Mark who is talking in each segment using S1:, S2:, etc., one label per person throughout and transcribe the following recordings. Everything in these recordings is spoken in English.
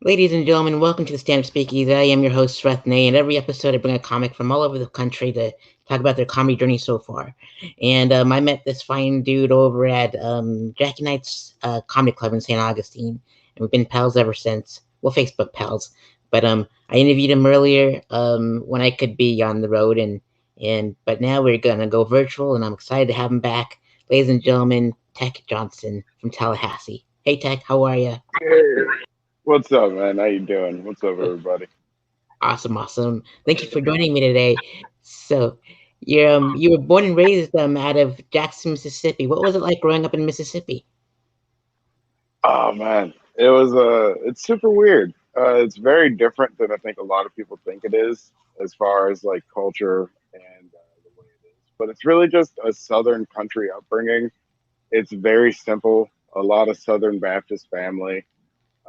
S1: Ladies and gentlemen, welcome to the Stand Up Speakeasy. I am your host, Srethne, and every episode I bring a comic from all over the country to talk about their comedy journey so far. And I met this fine dude over at Jackie Knight's Comedy Club in St. Augustine, and we've been pals ever since. Well, Facebook pals. But I interviewed him earlier when I could be on the road, but now we're gonna go virtual, and I'm excited to have him back. Ladies and gentlemen, Tekk Johnson from Tallahassee. Hey, Tekk, how are you?
S2: Hey, what's up, man? How you doing? What's up, everybody?
S1: Awesome, awesome. Thank you for joining me today. So, you were born and raised out of Jackson, Mississippi. What was it like growing up in Mississippi?
S2: Oh man, it's super weird. It's very different than I think a lot of people think it is, as far as like culture and the way it is. But it's really just a Southern country upbringing. It's very simple. A lot of Southern Baptist family.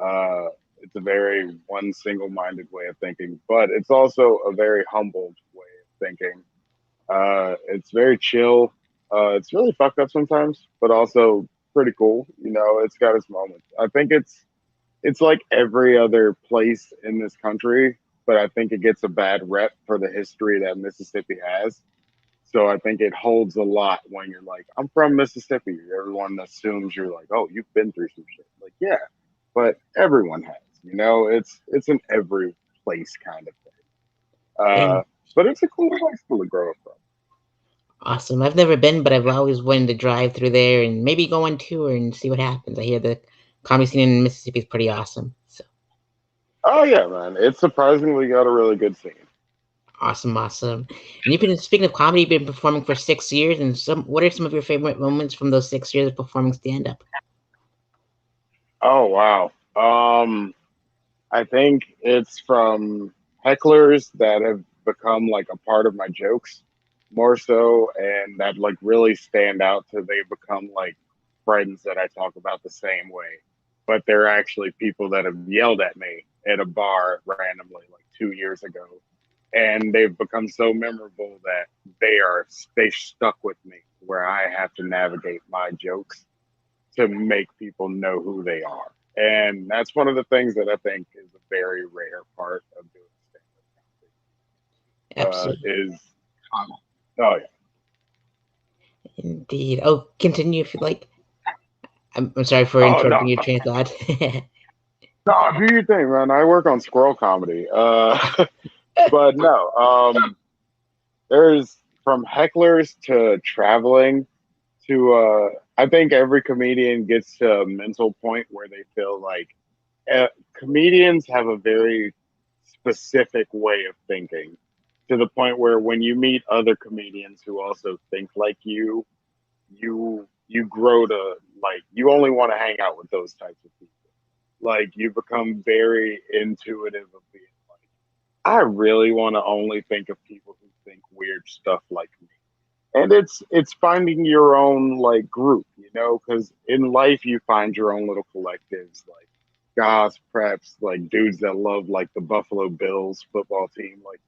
S2: Uh, it's a very one single-minded way of thinking, but it's also a very humbled way of thinking. It's very chill. It's really fucked up sometimes, but also pretty cool. You know, it's got its moments. I think it's like every other place in this country, but I think it gets a bad rep for the history that Mississippi has. So I think it holds a lot when you're like, I'm from Mississippi. Everyone assumes you're like, oh, you've been through some shit. Like, yeah, but everyone has. You know, it's an every place kind of thing.
S1: And
S2: But it's a cool place to grow up from.
S1: awesome. I've never been, but I've always wanted to drive through there and maybe go on tour and see what happens. I hear the comedy scene in Mississippi is pretty awesome. So
S2: Oh yeah, man. It's surprisingly got a really good scene.
S1: awesome, awesome. And you've been speaking of comedy, you've been performing for 6 years. And what are some of your favorite moments from those 6 years of performing stand up?
S2: Oh wow. I think it's from hecklers that have become like a part of my jokes more so, and that like really stand out to they become like friends that I talk about the same way. But they're actually people that have yelled at me at a bar randomly like 2 years ago, and they've become so memorable that they stuck with me where I have to navigate my jokes to make people know who they are. And that's one of the things that I think is a very rare part of doing stand-up
S1: Absolutely.
S2: is oh yeah.
S1: Indeed. Oh, continue if you like. I'm sorry for
S2: Oh
S1: interrupting
S2: no,
S1: your train of thought.
S2: no, do your thing, man. I work on squirrel comedy. But no, there's from hecklers to traveling to I think every comedian gets to a mental point where they feel like comedians have a very specific way of thinking to the point where when you meet other comedians who also think like you grow to like you only want to hang out with those types of people. Like you become very intuitive of being like, I really want to only think of people who think weird stuff like me. And it's finding your own like group, you know, because in life you find your own little collectives like goths, preps, like dudes that love like the Buffalo Bills football team. Like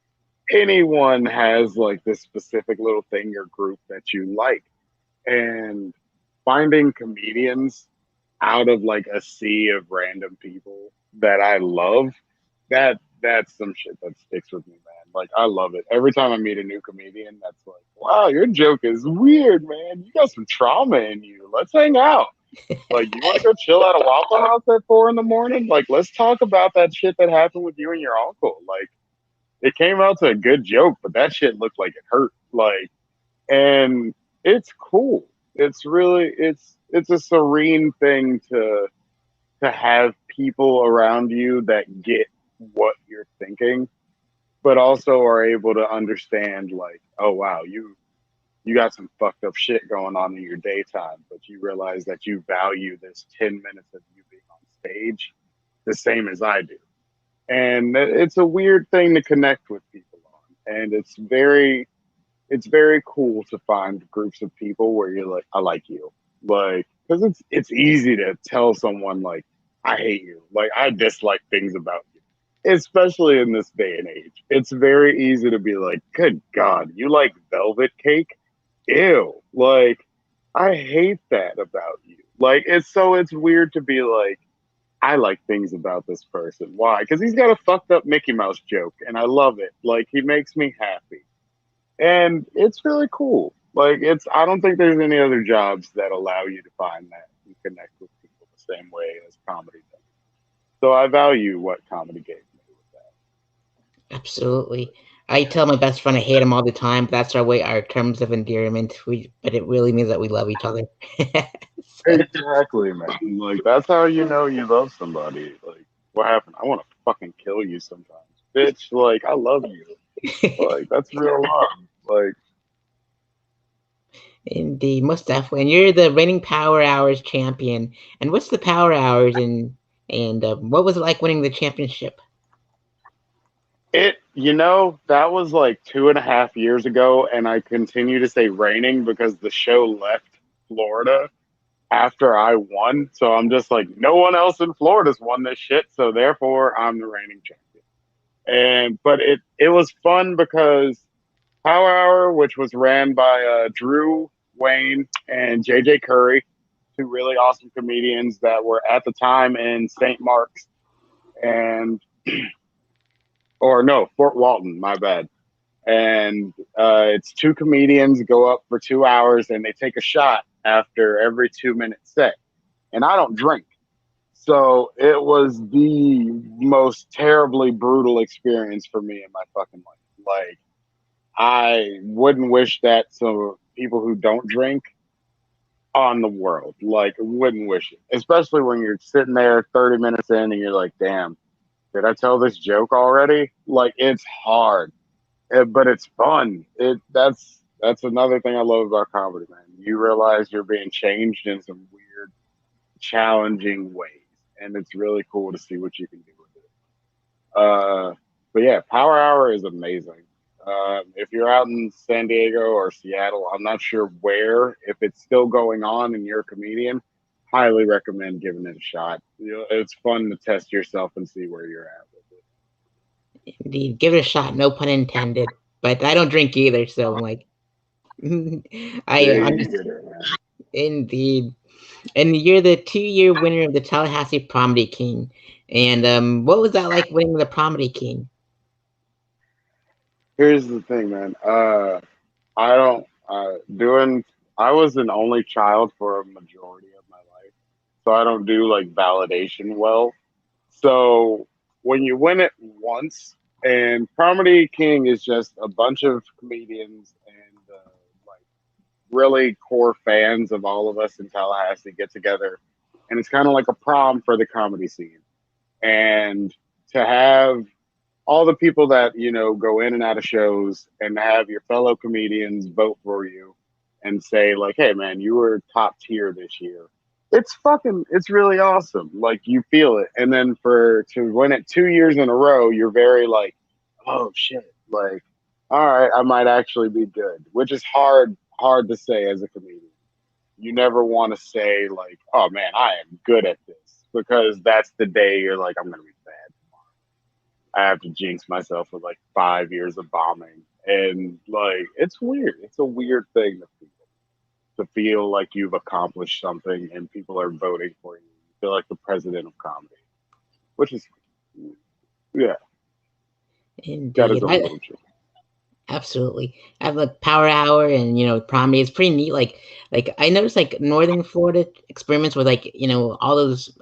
S2: anyone has like this specific little thing or group that you like. And finding comedians out of like a sea of random people that I love, that's some shit that sticks with me, man. Like I love it. Every time I meet a new comedian, that's like, wow, your joke is weird, man. You got some trauma in you. Let's hang out. Like, you want to go chill at a Waffle House at 4 in the morning? Like, let's talk about that shit that happened with you and your uncle. Like, it came out to a good joke, but that shit looked like it hurt. Like, and it's cool. It's really it's a serene thing to have people around you that get what you're thinking, but also are able to understand like, oh wow, you got some fucked up shit going on in your daytime, but you realize that you value this 10 minutes of you being on stage the same as I do. And it's a weird thing to connect with people on. And it's very cool to find groups of people where you're like, I like you. Like, because it's easy to tell someone like, I hate you. Like I dislike things about you. Especially in this day and age. It's very easy to be like, good God, you like velvet cake? Ew. Like, I hate that about you. Like it's weird to be like, I like things about this person. Why? Because he's got a fucked up Mickey Mouse joke, and I love it. Like he makes me happy, and it's really cool. Like it's. I don't think there's any other jobs that allow you to find that and connect with people the same way as comedy does. So I value what comedy gave me with
S1: Absolutely. I tell my best friend I hate him all the time, but that's our terms of endearment. But it really means that we love each other. So,
S2: that. Exactly, man. Like that's how you know you love somebody. Like what happened? I want to fucking kill you sometimes, bitch. Like I love you. Like that's real love. Like
S1: indeed, most definitely. And you're the reigning Power Hours champion. And what's the Power Hours and what was it like winning the championship?
S2: that was like 2.5 years ago, and I continue to say raining because the show left Florida after I won. So I'm just like, no one else in Florida's won this shit, so therefore I'm the reigning champion. And but it was fun because Power Hour, which was ran by Drew Wayne and JJ Curry, two really awesome comedians that were at the time in St. Mark's and or no, Fort Walton, my bad. And it's two comedians go up for 2 hours and they take a shot after every 2 minute set. And I don't drink. So it was the most terribly brutal experience for me in my fucking life. Like, I wouldn't wish that to people who don't drink on the world. Like, wouldn't wish it. Especially when you're sitting there 30 minutes in and you're like, damn, did I tell this joke already? Like, it's hard. But it's fun. That's another thing I love about comedy, man. You realize you're being changed in some weird, challenging ways, and it's really cool to see what you can do with it. But yeah, Power Hour is amazing. If you're out in San Diego or Seattle, I'm not sure where. If it's still going on and you're a comedian, highly recommend giving it a shot. It's fun to test yourself and see where you're at with it.
S1: Indeed, give it a shot. No pun intended. But I don't drink either, so I'm like,
S2: Yeah,
S1: I'm
S2: you
S1: just
S2: get it, man.
S1: indeed. And you're the 2-year winner of the Tallahassee Comedy King. And what was that like winning the Comedy King?
S2: Here's the thing, man. I don't doing. I was an only child for a majority of my life, so I don't do like validation well. So when you win it once, and Comedy King is just a bunch of comedians and like really core fans of all of us in Tallahassee get together, and it's kind of like a prom for the comedy scene. And to have all the people that go in and out of shows and have your fellow comedians vote for you and say like, hey man, you were top tier this year, it's really awesome. Like you feel it. And then for to win it 2 years in a row, you're very like, oh shit, like all right, I might actually be good, which is hard to say as a comedian. You never want to say like, oh man, I am good at this, because that's the day you're like, I'm gonna be bad. I have to jinx myself with like 5 years of bombing. And like, it's weird. It's a weird thing to feel like you've accomplished something and people are voting for you. You feel like the president of comedy, which is, yeah, got his
S1: Indeed.
S2: own mojo.
S1: Absolutely. I have like Power Hour and comedy. It's pretty neat. Like I noticed like Northern Florida experiments with like all those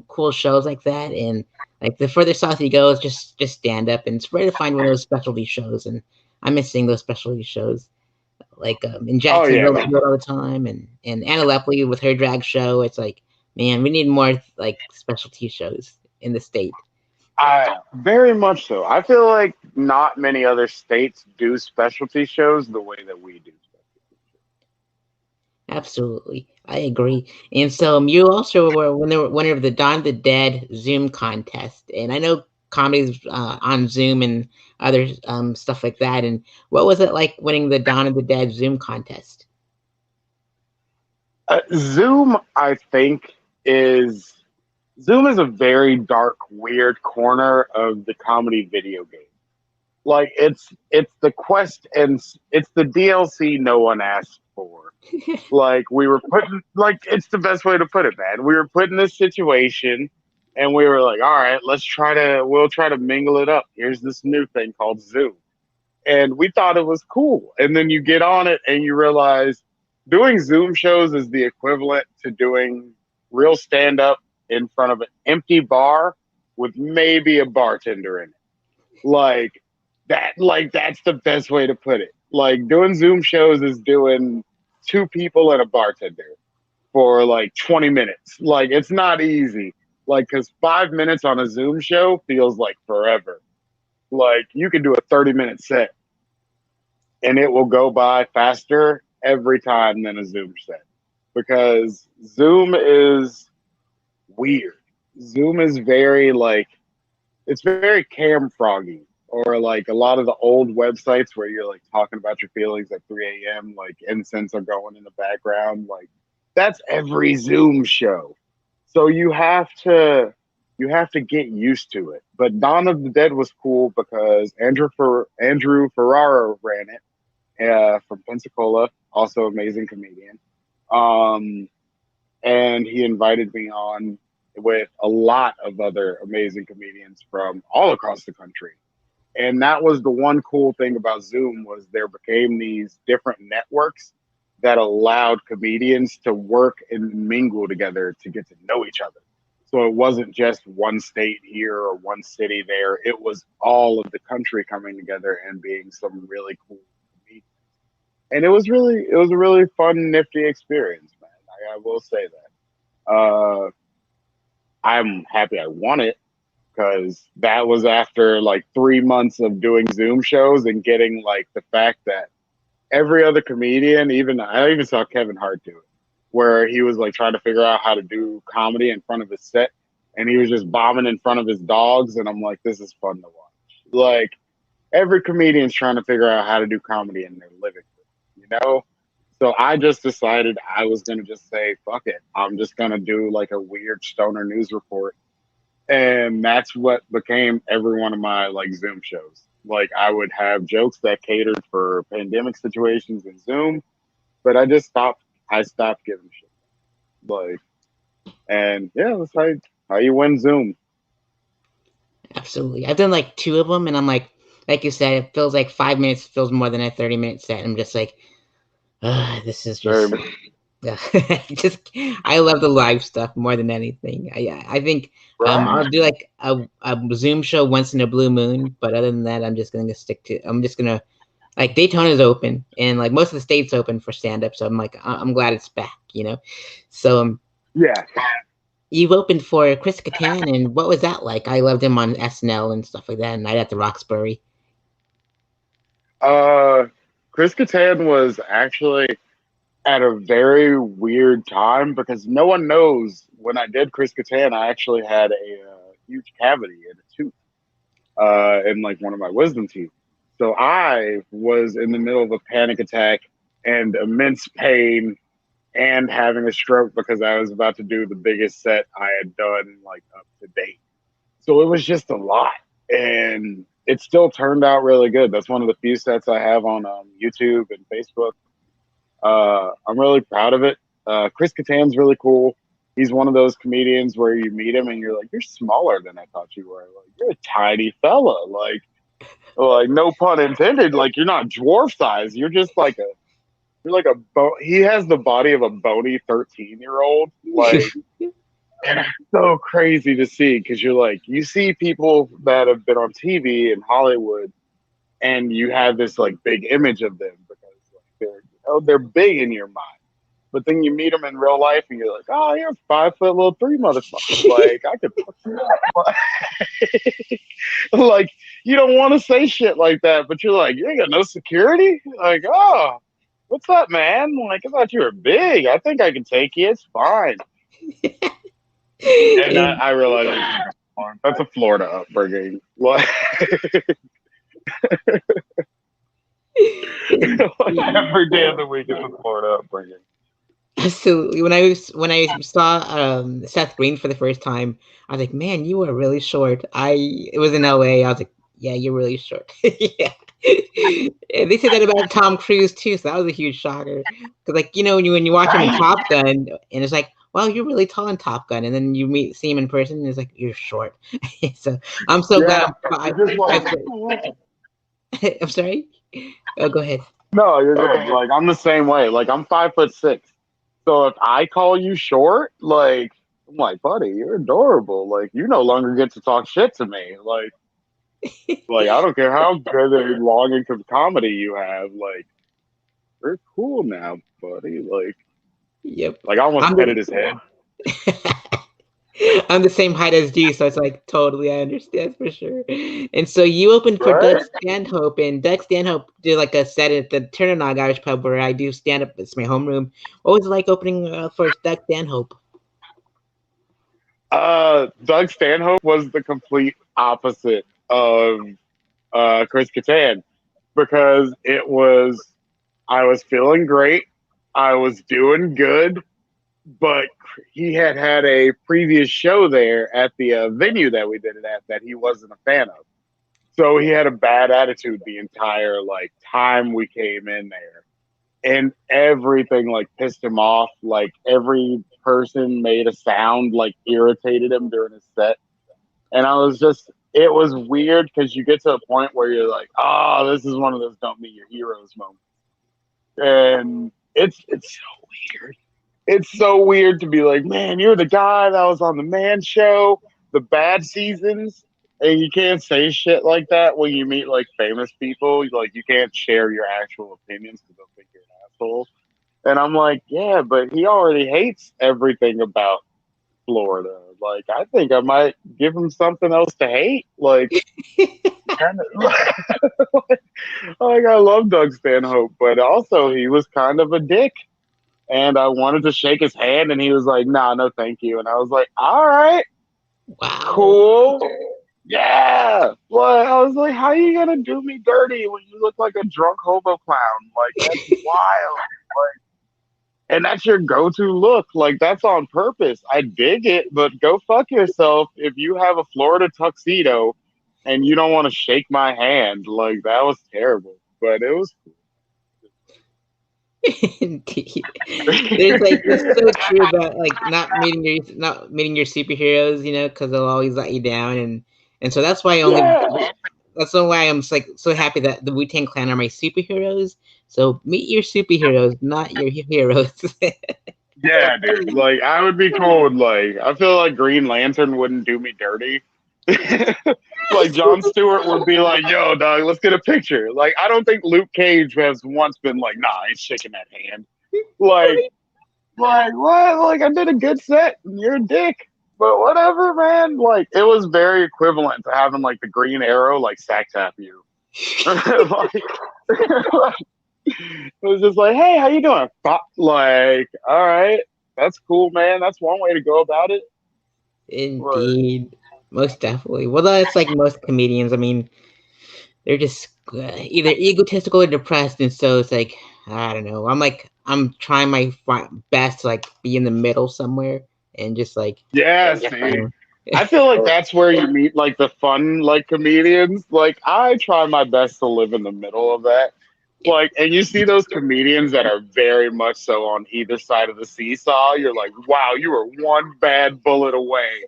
S1: cool shows like that, and like the further south you go, it's just stand up, and it's rare to find one of those specialty shows, and I'm missing those specialty shows. Like in
S2: Oh yeah,
S1: Jacksonville, they
S2: man.
S1: do it all the time, and Anna Lepley with her drag show. It's like, man, we need more like specialty shows in the state.
S2: I very much so. I feel like not many other states do specialty shows the way that we do specialty
S1: Absolutely, I agree. And so you also were winner of the Dawn of the Dead Zoom contest, and I know comedy's on Zoom and other stuff like that. And what was it like winning the Dawn of the Dead Zoom contest?
S2: Zoom, I think, is Zoom is a very dark, weird corner of the comedy video game. Like it's the quest and it's the DLC no one asked for. Like we were putting, like it's the best way to put it, man. We were put in this situation. And we were like, all right, we'll try to mingle it up. Here's this new thing called Zoom. And we thought it was cool. And then you get on it and you realize doing Zoom shows is the equivalent to doing real stand up in front of an empty bar with maybe a bartender in it. That's the best way to put it. Like doing Zoom shows is doing two people and a bartender for like 20 minutes. Like it's not easy. Like, cause 5 minutes on a Zoom show feels like forever. Like you can do a 30-minute set and it will go by faster every time than a Zoom set because Zoom is weird. Zoom is very like, it's very cam froggy or like a lot of the old websites where you're like talking about your feelings at 3 a.m. Like incense are going in the background. Like that's every Zoom show. So you have to get used to it. But Dawn of the Dead was cool because Andrew Ferrara ran it from Pensacola, also amazing comedian. Um, and he invited me on with a lot of other amazing comedians from all across the country. And that was the one cool thing about Zoom was there became these different networks that allowed comedians to work and mingle together to get to know each other. So it wasn't just one state here or one city there. It was all of the country coming together and being some really cool comedians. And it was a really fun, nifty experience, man. I will say that. I'm happy I won it because that was after like 3 months of doing Zoom shows and getting like the fact that every other comedian, even I even saw Kevin Hart do it, where he was like trying to figure out how to do comedy in front of his set, and he was just bombing in front of his dogs, and I'm like, this is fun to watch. Like every comedian's trying to figure out how to do comedy in their living room, you know. So I just decided I was gonna just say, fuck it. I'm just gonna do like a weird stoner news report and that's what became every one of my like Zoom shows. Like I would have jokes that catered for pandemic situations in Zoom, but I just stopped. I stopped giving shit. Like, and yeah, that's how you win Zoom.
S1: Absolutely. I've done like two of them, and I'm like you said, it feels like 5 minutes feels more than a 30-minute set. I'm just like, this is
S2: Very
S1: just, just I love the live stuff more than anything. I think
S2: right.
S1: I'll do like a Zoom show once in a blue moon, but other than that, I'm just gonna like Daytona's open and like most of the states open for stand up, so I'm like I'm glad it's back, you know. So
S2: Yeah.
S1: you've opened for Chris Kattan, and what was that like? I loved him on SNL and stuff like that, Night at the Roxbury.
S2: Uh, Chris Kattan was actually at a very weird time because no one knows when I did Chris Kattan, I actually had a huge cavity in a tooth in like one of my wisdom teeth. So I was in the middle of a panic attack and immense pain and having a stroke because I was about to do the biggest set I had done like up to date. So it was just a lot. And it still turned out really good. That's one of the few sets I have on YouTube and Facebook. I'm really proud of it. Chris Kattan's really cool. He's one of those comedians where you meet him and you're like, you're smaller than I thought you were. Like, you're a tiny fella. Like no pun intended. Like you're not dwarf size. You're like he has the body of a bony 13-year-old. Like, and it's so crazy to see because you're like, you see people that have been on TV in Hollywood and you have this like big image of them because like they're big in your mind. But then you meet them in real life and you're like, oh, you're a 5 foot little three motherfucker. Like I could like you don't want to say shit like that, but you're like, you ain't got no security? Like, oh, what's up, man? Like I thought you were big. I think I can take you. It's fine. And I realized that's a Florida upbringing. Like, every day of the week is a Florida upbringing.
S1: Absolutely. When I saw Seth Green for the first time, I was like, "Man, you are really short." It was in LA. I was like, "Yeah, you're really short." Yeah. And they said that about Tom Cruise too, so that was a huge shocker. Because like when you watch him in Top Gun, and it's like, wow, you're really tall in Top Gun, and then see him in person, and it's like you're short. So I'm so glad
S2: Yeah,
S1: I'm five.
S2: you're just like,
S1: I'm sorry. Oh, go ahead.
S2: no, you're good. Like I'm the same way. Like I'm 5'6". So if I call you short, like I'm like, buddy, you're adorable. Like you no longer get to talk shit to me. Like I don't care how good a long income comedy you have. Like we're cool now, buddy.
S1: Yep.
S2: Like I almost
S1: I'm
S2: petted his head.
S1: I'm the same height as you, so it's like totally I understand for sure. And so you opened for Doug
S2: Right?
S1: Stanhope, and Doug Stanhope did like a set at the Turnanog Irish pub where I do stand up. It's my homeroom. What was it like opening for Doug Stanhope?
S2: Doug Stanhope was the complete opposite of Chris Kattan because I was feeling great. I was doing good, but he had a previous show there at the venue that we did it at that he wasn't a fan of. So he had a bad attitude the entire time we came in there, and everything pissed him off. Like every person made a sound irritated him during his set, and it was weird because you get to a point where you're like, oh, this is one of those don't meet your heroes moments, and it's so weird. It's so weird to be like, man, you're the guy that was on the Man Show, the bad seasons, and you can't say shit like that when you meet famous people. Like you can't share your actual opinions because they'll think you're an asshole. And I'm like, yeah, but he already hates everything about Florida. Like I think I might give him something else to hate. Kind of I love Doug Stanhope, but also he was kind of a dick. And I wanted to shake his hand, and he was like, "Nah, no, thank you." And I was like, "All right,
S1: Wow.
S2: cool, yeah." Well, I was like, "How are you gonna do me dirty when you look like a drunk hobo clown? Like that's wild. Like, and that's your go-to look. Like that's on purpose. I dig it, but go fuck yourself if you have a Florida tuxedo and you don't want to shake my hand. Like that was terrible, but it was."
S1: Indeed. There's like it's so true about not meeting your superheroes, because they'll always let you down, and so that's why I only
S2: Yeah.
S1: that's why I'm like so happy that the Wu-Tang Clan are my superheroes. So meet your superheroes, not your heroes.
S2: Yeah, dude. Like I would be cool with I feel like Green Lantern wouldn't do me dirty. Like John Stewart would be like, "Yo, dog, let's get a picture." Like I don't think Luke Cage has once been like, "Nah, I ain't shaking that hand." Like, like what? Like I did a good set, and you're a dick. But whatever, man. Like it was very equivalent to having the Green Arrow sack tap you. like, it was just like, hey, how you doing? Like, all right, that's cool, man. That's one way to go about it. Like,
S1: Indeed, most definitely. Well, that's like most comedians. I mean, they're just either egotistical or depressed, and so it's like I don't know. I'm trying my best to be in the middle somewhere, and just
S2: yeah,
S1: you
S2: see,
S1: know.
S2: I feel like that's where you meet the fun comedians. Like, I try my best to live in the middle of that. And you see those comedians that are very much so on either side of the seesaw. You're like, wow, you were one bad bullet away.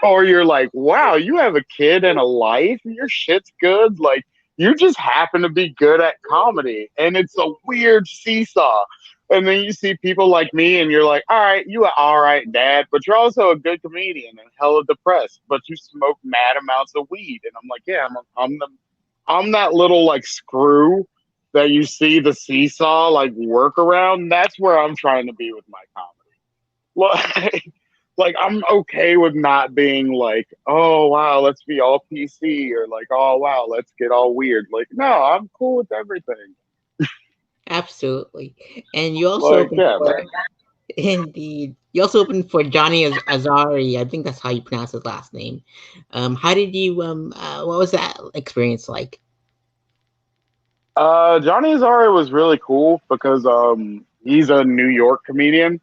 S2: Or you're like, wow, you have a kid and a life, and your shit's good. Like, you just happen to be good at comedy, and it's a weird seesaw. And then you see people like me, and you're like, all right, you are all right, dad, but you're also a good comedian and hella depressed, but you smoke mad amounts of weed. And I'm like, yeah, I'm that little screw that you see the seesaw work around. That's where I'm trying to be with my comedy. Like I'm okay with not being oh wow, let's be all PC or oh wow, let's get all weird. Like no, I'm cool with everything.
S1: Absolutely. And you also opened
S2: Yeah,
S1: for
S2: man.
S1: indeed. You also opened for Johnny Azari. I think that's how you pronounce his last name. How did you what was that experience like?
S2: Johnny Azari was really cool because he's a New York comedian.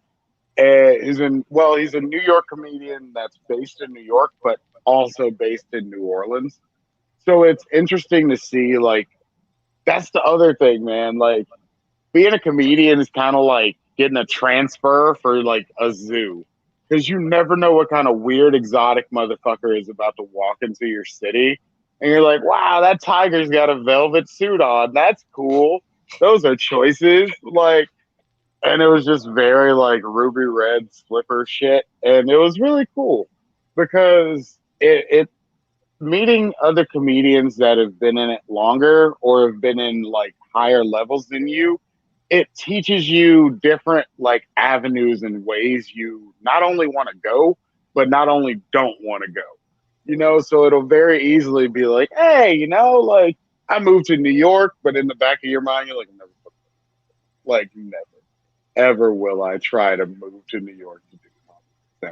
S2: He's a New York comedian that's based in New York, but also based in New Orleans. So it's interesting to see that's the other thing, man. Like being a comedian is kind of like getting a transfer for like a zoo. Because you never know what kind of weird exotic motherfucker is about to walk into your city. And you're like, wow, that tiger's got a velvet suit on. That's cool. Those are choices. Like, and it was just very like ruby red slipper shit. And it was really cool because it meeting other comedians that have been in it longer or have been in like higher levels than you, it teaches you different like avenues and ways you not only want to go, but not only don't want to go. You know, so it'll very easily be like, hey, you know, like I moved to New York, but in the back of your mind, you're never, ever will I try to move to New York to do comedy.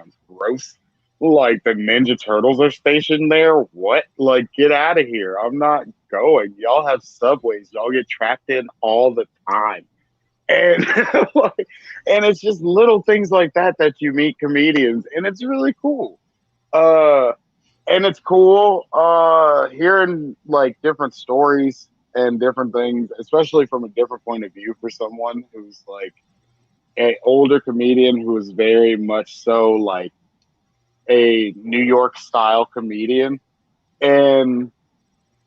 S2: Sounds gross. Like the Ninja Turtles are stationed there. What? Like, get out of here. I'm not going. Y'all have subways. Y'all get trapped in all the time. And like, and it's just little things like that that you meet comedians, and it's really cool. Uh, and it's cool hearing like different stories and different things, especially from a different point of view for someone who's like an older comedian who is very much so like a New York style comedian. And,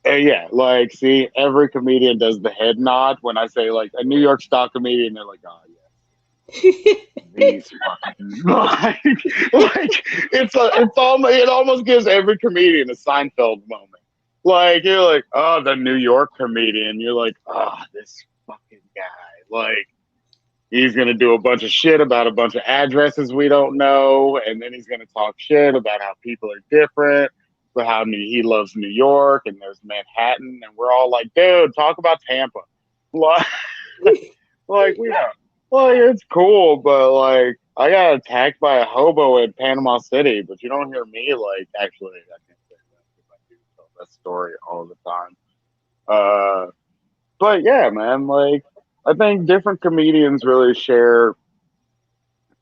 S2: yeah, like, see, every comedian does the head nod when I say like a New York style comedian. They're like, oh, yeah, these fucking like it almost gives every comedian a Seinfeld moment. Like you're like, oh, the New York comedian. You're like, oh, this fucking guy. Like he's gonna do a bunch of shit about a bunch of addresses we don't know, and then he's gonna talk shit about how people are different, but how he loves New York and there's Manhattan, and we're all like, dude, talk about Tampa. Like we don't. Like it's cool, but like I got attacked by a hobo in Panama City, but you don't hear me like actually I can't say that because I do tell that story all the time. But yeah, man, like I think different comedians really share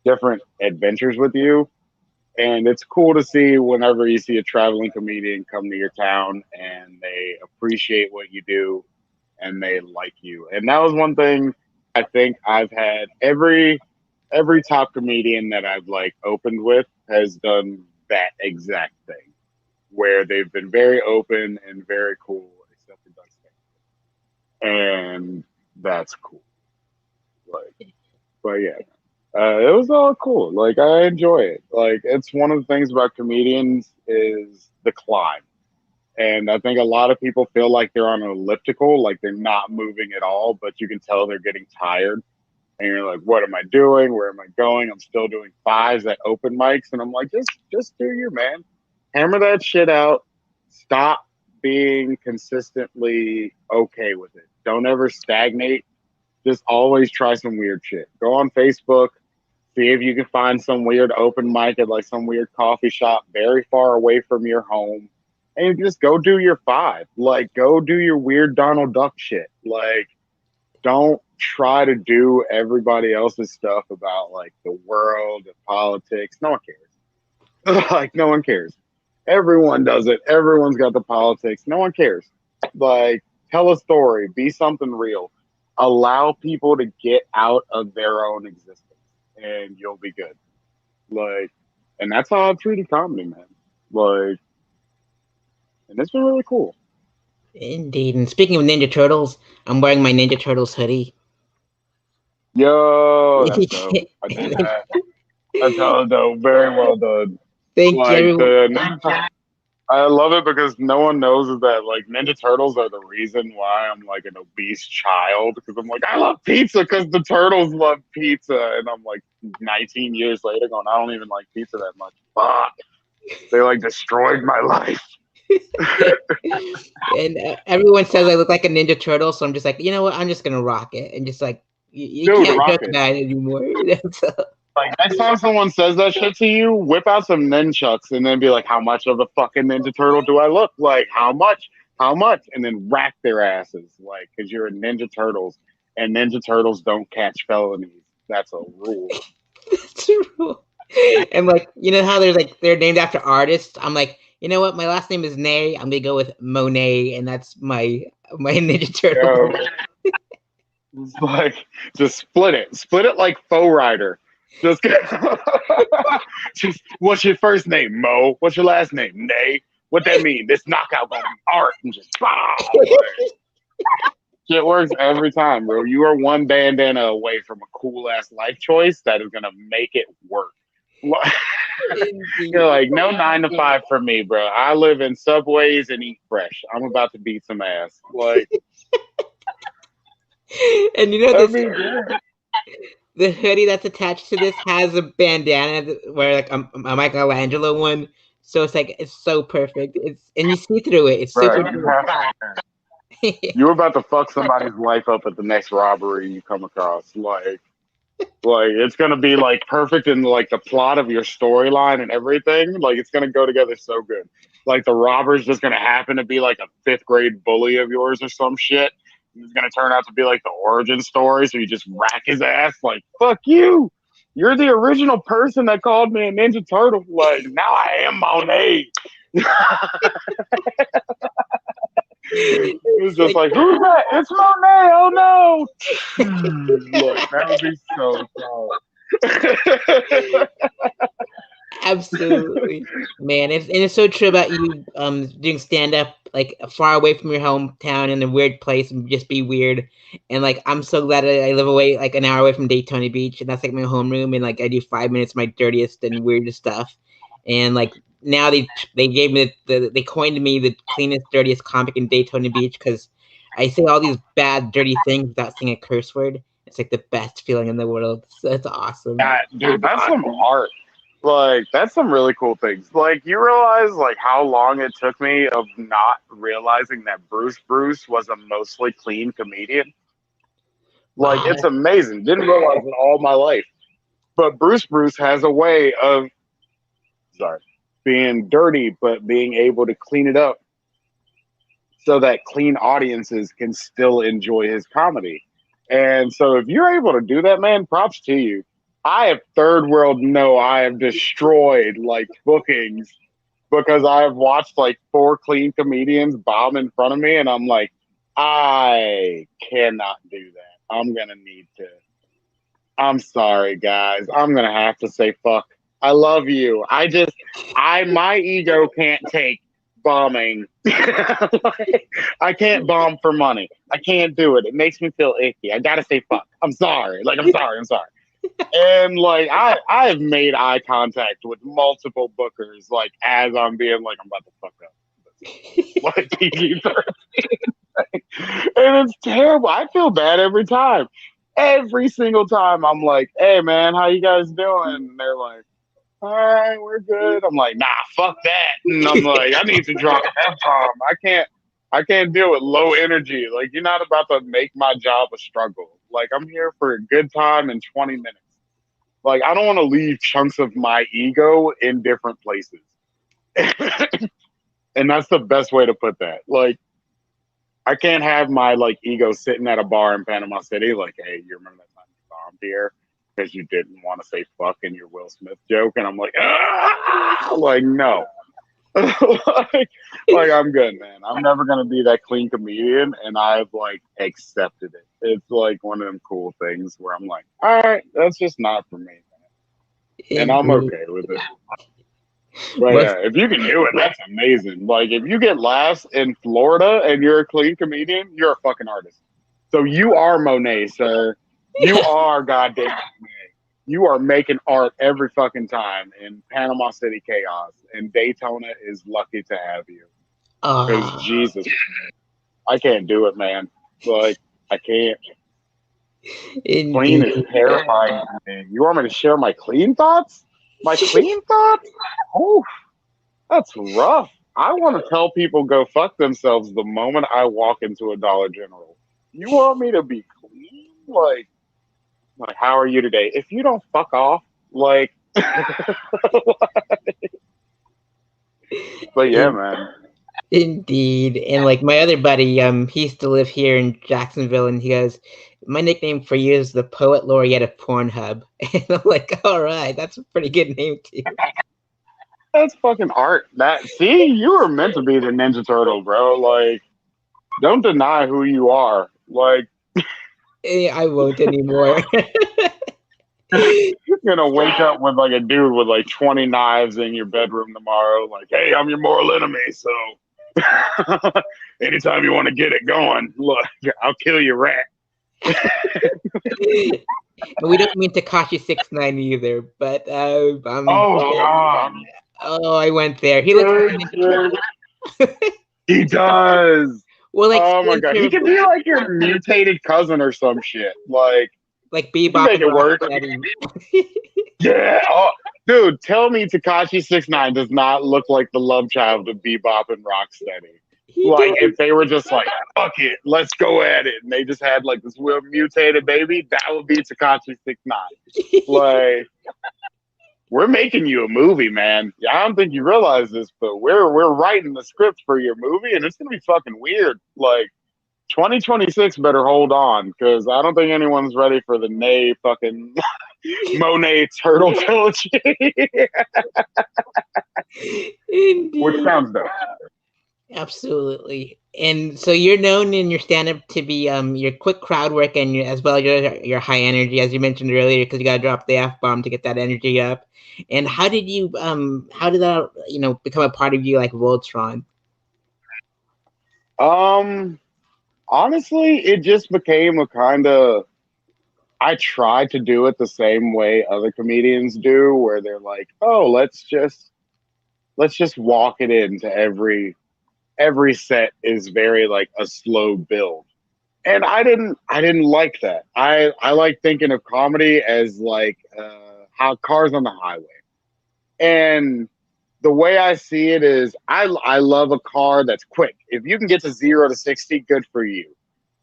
S2: different adventures with you. And it's cool to see whenever you see a traveling comedian come to your town and they appreciate what you do and they like you. And that was one thing I think I've had every top comedian that I've like opened with has done that exact thing where they've been very open and very cool, except for Dustin. And that's cool. Like, but yeah, it was all cool. Like I enjoy it. Like it's one of the things about comedians is the climb. And I think a lot of people feel like they're on an elliptical, like they're not moving at all, but you can tell they're getting tired. And you're like, what am I doing? Where am I going? I'm still doing fives at open mics. And I'm like, just do your man. Hammer that shit out. Stop being consistently okay with it. Don't ever stagnate. Just always try some weird shit. Go on Facebook, see if you can find some weird open mic at like some weird coffee shop very far away from your home. And you just go do your five. Like, go do your weird Donald Duck shit. Like, don't try to do everybody else's stuff about like the world and politics. No one cares. Like, no one cares. Everyone does it. Everyone's got the politics. No one cares. Like, tell a story. Be something real. Allow people to get out of their own existence, and you'll be good. Like, and that's how I've treated comedy, man. Like, and it's been really cool.
S1: Indeed. And speaking of Ninja Turtles, I'm wearing my Ninja Turtles hoodie.
S2: Yo, that's dope. I did that. That's dope. Very well done.
S1: Thank
S2: Like
S1: you.
S2: I love it because no one knows that like Ninja Turtles are the reason why I'm like an obese child because I'm like I love pizza because the turtles love pizza and I'm like 19 years later going I don't even like pizza that much. Fuck. They like destroyed my life.
S1: And everyone says I look like a Ninja Turtle, so I'm just like, you know what? I'm just gonna rock it, and just like you
S2: Dude,
S1: can't
S2: rock
S1: joke
S2: it.
S1: about it anymore. So,
S2: Like next time someone says that shit to you, whip out some nunchucks and then be like, "How much of a fucking Ninja Turtle do I look like? How much? How much?" And then rack their asses, like, because you're a Ninja Turtles, and Ninja Turtles don't catch felonies. That's a rule.
S1: true. And like you know how there's like they're named after artists. I'm like, you know what? My last name is Nay. I'm gonna go with Monet, and that's my Ninja Turtle.
S2: Yo, It's like, just split it like Faux Rider. Just, just what's your first name, Mo? What's your last name, Nay? What that mean? This knockout gonna be art and just shit works every time, bro. You are one bandana away from a cool ass life choice that is gonna make it work. You're like, no 9 to 5 for me, bro. I live in Subways and eat fresh. I'm about to beat some ass. Like,
S1: And you know
S2: I
S1: this
S2: mean, yeah.
S1: the hoodie that's attached to this has a bandana where like a Michelangelo one. So it's like it's so perfect. It's and you see through it. It's super.
S2: Bro, you're about to fuck somebody's life up at the next robbery you come across. Like it's gonna be like perfect in like the plot of your storyline and everything. Like it's gonna go together so good. Like the robber's just gonna happen to be like a fifth grade bully of yours or some shit. And it's gonna turn out to be like the origin story. So you just rack his ass. Like fuck you. You're the original person that called me a Ninja Turtle. Like now I am Monet. It was
S1: It's
S2: just
S1: like
S2: like, who's that? It's Monet. Oh no! Look, that would be so solid.
S1: absolutely, man. It's so true about you doing stand up like far away from your hometown in a weird place and just be weird. And like I'm so glad I live away like an hour away from Daytona Beach and that's like my homeroom and like I do 5 minutes of my dirtiest and weirdest stuff. And like now they gave me they coined me the cleanest, dirtiest comic in Daytona Beach because I say all these bad, dirty things without saying a curse word. It's like the best feeling in the world. So it's awesome.
S2: Yeah, dude, that's some art. Like, that's some really cool things. Like, you realize like how long it took me of not realizing that Bruce was a mostly clean comedian. Like,
S1: Wow.
S2: it's amazing. Didn't realize it all my life. But Bruce has a way of, sorry, being dirty, but being able to clean it up so that clean audiences can still enjoy his comedy. And so if you're able to do that, man, props to you. I have third world no, I have destroyed like bookings because I've watched like four clean comedians bomb in front of me and I'm like, I cannot do that. I'm gonna need to. I'm sorry, guys. I'm gonna have to say fuck. I love you. My ego can't take bombing. Like, I can't bomb for money. I can't do it. It makes me feel icky. I gotta say fuck. I'm sorry. Like I'm sorry. I'm sorry. And like I have made eye contact with multiple bookers like as I'm being like I'm about to fuck up. Like PG-13. And it's terrible. I feel bad every time. Every single time I'm like, hey man, how you guys doing? And they're like, all right, we're good. I'm like, nah, fuck that. And I'm like, I need to drop an F-bomb. I can't deal with low energy. Like you're not about to make my job a struggle. Like I'm here for a good time in 20 minutes. Like I don't want to leave chunks of my ego in different places. And that's the best way to put that. Like I can't have my like ego sitting at a bar in Panama City. Like, hey, you remember that time you bombed here because you didn't want to say fuck in your Will Smith joke? And I'm like, ah! Like no, like I'm good, man. I'm never gonna be that clean comedian, and I've like accepted it. It's like one of them cool things where I'm like, all right, that's just not for me, man. And I'm
S1: Indeed.
S2: okay with it. But
S1: Most
S2: yeah, if you can do it, that's amazing. Like if you get laughs in Florida and you're a clean comedian, you're a fucking artist. So you are Monet, sir. You are goddamn Monet. You are making art every fucking time in Panama City chaos, and Daytona is lucky to have you. Because
S1: uh
S2: Jesus, I can't do it, man. Like I can't. Clean is
S1: indeed.
S2: terrifying. Man. You want me to share my clean thoughts? My clean thoughts? Oh, that's rough. I want to tell people go fuck themselves the moment I walk into a Dollar General. You want me to be clean? Like how are you today? If you don't fuck off, like, but yeah,
S1: In,
S2: man.
S1: indeed. And like my other buddy, he used to live here in Jacksonville and he goes, my nickname for you is the poet laureate of Pornhub. And I'm like, all right, that's a pretty good name too.
S2: That's fucking art. That see, you were meant to be the Ninja Turtle, bro. Like, don't deny who you are. Like,
S1: I won't anymore.
S2: You're gonna wake up with like a dude with like 20 knives in your bedroom tomorrow. Like, hey, I'm your mortal enemy. So anytime you want to get it going, look, I'll kill your rat.
S1: And we don't mean Takashi 69 either, but
S2: Oh God,
S1: oh, I went there. He looks
S2: dude,
S1: like a
S2: dude.
S1: Ninja
S2: He does.
S1: well, like
S2: Oh my God, he could be like your mutated cousin or some shit. Like, you can
S1: Bebop
S2: make
S1: and
S2: it work.
S1: Rocksteady.
S2: Yeah. Oh, dude, tell me Takashi 69 does not look like the love child of Bebop and Rocksteady.
S1: He
S2: Like,
S1: does.
S2: if they were just like, fuck it, let's go at it, and they just had like this weird mutated baby, that would be Takashi 69. Like, we're making you a movie, man. I don't think you realize this, but we're writing the script for your movie, and it's gonna be fucking weird. Like, 2026 better hold on, because I don't think anyone's ready for the Nay fucking Monet Turtle Trilogy. Which
S1: Indeed.
S2: sounds dope.
S1: Absolutely. And so you're known in your stand-up to be your quick crowd work and as well as your high energy, as you mentioned earlier, because you got to drop the F-bomb to get that energy up. And how did that become a part of you like Voltron?
S2: Um, Honestly, it just became a kind of. I try to do it the same way other comedians do, where they're like, "Oh, let's just walk it into every set is very like a slow build." And I didn't like that. I like thinking of comedy as like how cars on the highway. And the way I see it is I love a car that's quick. If you can get to 0 to 60, good for you.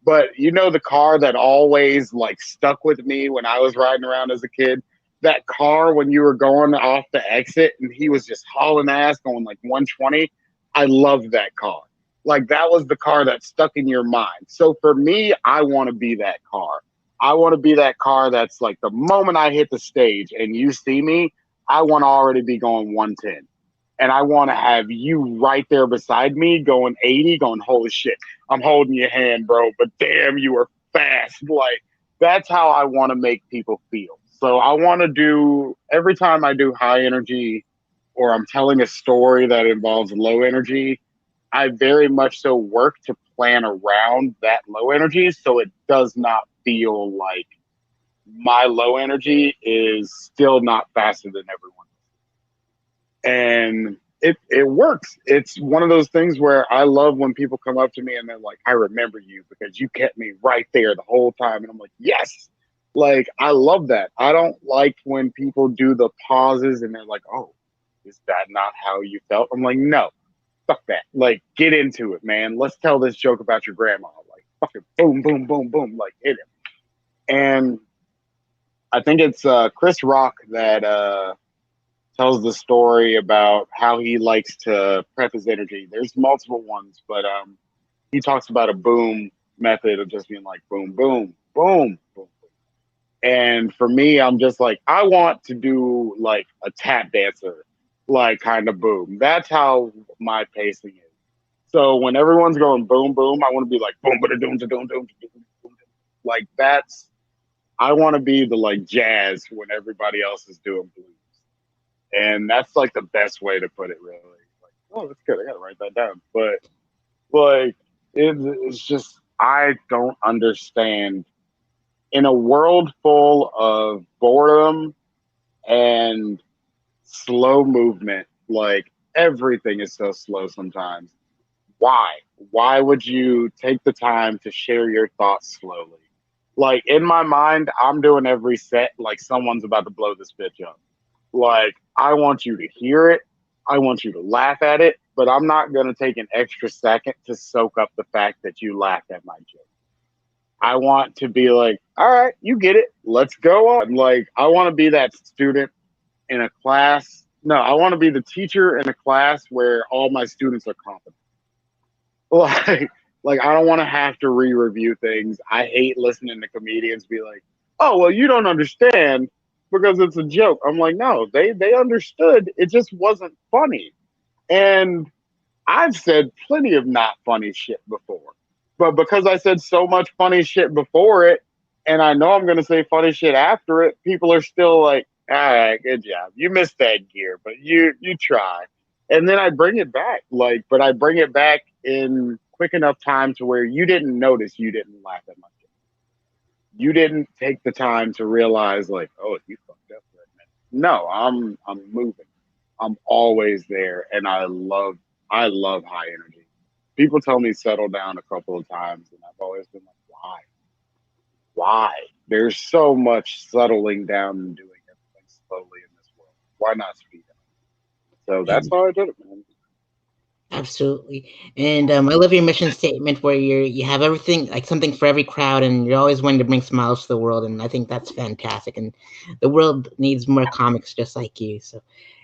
S2: But you know the car that always like stuck with me when I was riding around as a kid? That car when you were going off the exit and he was just hauling ass going like 120. I loved that car. Like that was the car that stuck in your mind. So for me, I want to be that car. I want to be that car that's like the moment I hit the stage and you see me, I want to already be going 110. And I want to have you right there beside me going 80, going, holy shit, I'm holding your hand, bro, but damn, you are fast. Like, that's how I want to make people feel. So I want to do, every time I do high energy or I'm telling a story that involves low energy, I very much so work to plan around that low energy so it does not feel like my low energy is still not faster than everyone. And it works. It's one of those things where I love when people come up to me and they're like, I remember you because you kept me right there the whole time. And I'm like, yes. Like, I love that. I don't like when people do the pauses and they're like, oh, is that not how you felt? I'm like, no, fuck that. Like, get into it, man. Let's tell this joke about your grandma. Like, fucking boom, boom, boom, boom. Like, hit it. And I think it's Chris Rock that tells the story about how he likes to prep his energy. There's multiple ones, but he talks about a boom method of just being like boom, boom, boom, boom. And for me, I'm just like, I want to do like a tap dancer, like kind of boom. That's how my pacing is. So when everyone's going boom, boom, I want to be like boom, ba doom, da doom, doom, doom. Like that's, I want to be the like jazz when everybody else is doing blues. And that's like the best way to put it, really. Like, oh, that's good. I gotta write that down. But like, it's just I don't understand in a world full of boredom and slow movement. Like everything is so slow sometimes. Why? Why would you take the time to share your thoughts slowly? Like in my mind, I'm doing every set like someone's about to blow this bitch up. Like, I want you to hear it. I want you to laugh at it, but I'm not going to take an extra second to soak up the fact that you laughed at my joke. I want to be like, all right, you get it. Let's go on. Like, I want to be that student in a class. No, I want to be the teacher in a class where all my students are competent. Like, like I don't want to have to re-review things. I hate listening to comedians be like, "Oh, well, you don't understand because it's a joke." I'm like, "No, they understood. It just wasn't funny." And I've said plenty of not funny shit before, but because I said so much funny shit before it, and I know I'm gonna say funny shit after it, people are still like, "All right, good job. You missed that gear, but you try." And then I bring it back, like, but I bring it back in quick enough time to where you didn't notice, you didn't laugh at my shit. You didn't take the time to realize, like, oh, you fucked up for a minute. No, I'm moving. I'm always there, and I love high energy. People tell me settle down a couple of times, and I've always been like, why? Why? There's so much settling down and doing everything slowly in this world. Why not speed up? So that's
S1: And
S2: how I did it, man.
S1: absolutely. And I love your mission statement where you have everything, like something for every crowd, and you're always wanting to bring smiles to the world. And I think that's fantastic. And the world needs more comics just like you. So,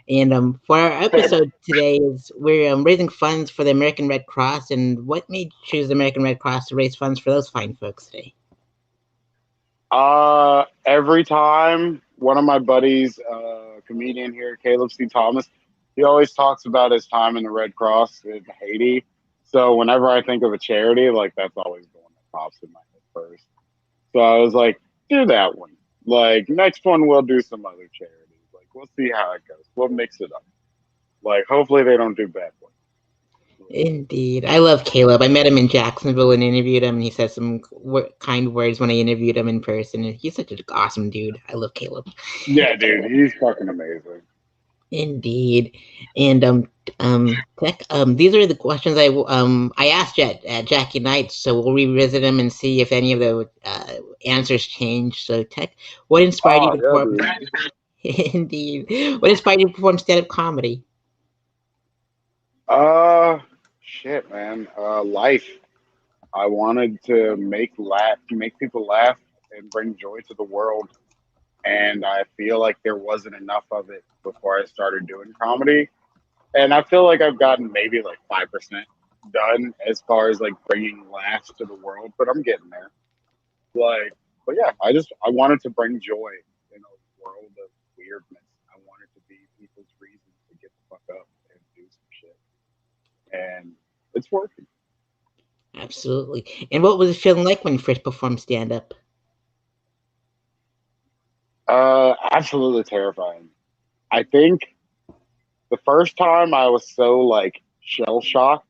S1: and for our episode today is we're raising funds for the American Red Cross. And what made you choose the American Red Cross to raise funds for those fine folks today?
S2: Every time one of my buddies, comedian here, Caleb C. Thomas, he always talks about his time in the Red Cross in Haiti. So whenever I think of a charity, like that's always the one that pops in my head first. So I was like, do that one. Like next one, we'll do some other charities. Like we'll see how it goes. We'll mix it up. Like hopefully they don't do bad ones.
S1: Indeed. I love Caleb. I met him in Jacksonville and interviewed him, and he said some kind words when I interviewed him in person. And he's such an awesome dude. I love Caleb.
S2: Yeah, dude, he's fucking amazing.
S1: Indeed. And Tekk, these are the questions I asked Jackie Knight, so we'll revisit them and see if any of the answers change. So Tekk, what inspired you
S2: Oh
S1: to
S2: yeah,
S1: perform?
S2: dude.
S1: Indeed. What inspired you to perform stand-up comedy?
S2: Uh, shit, man. Life. I wanted to make people laugh, and bring joy to the world. And I feel like there wasn't enough of it before I started doing comedy. And I feel like I've gotten maybe like 5% done as far as like bringing laughs to the world, but I'm getting there. Like, but yeah, I wanted to bring joy in a world of weirdness. I wanted to be people's reason to get the fuck up and do some shit, and it's working.
S1: Absolutely. And what was it feeling like when you first performed stand-up?
S2: Absolutely terrifying. I think the first time I was so like shell shocked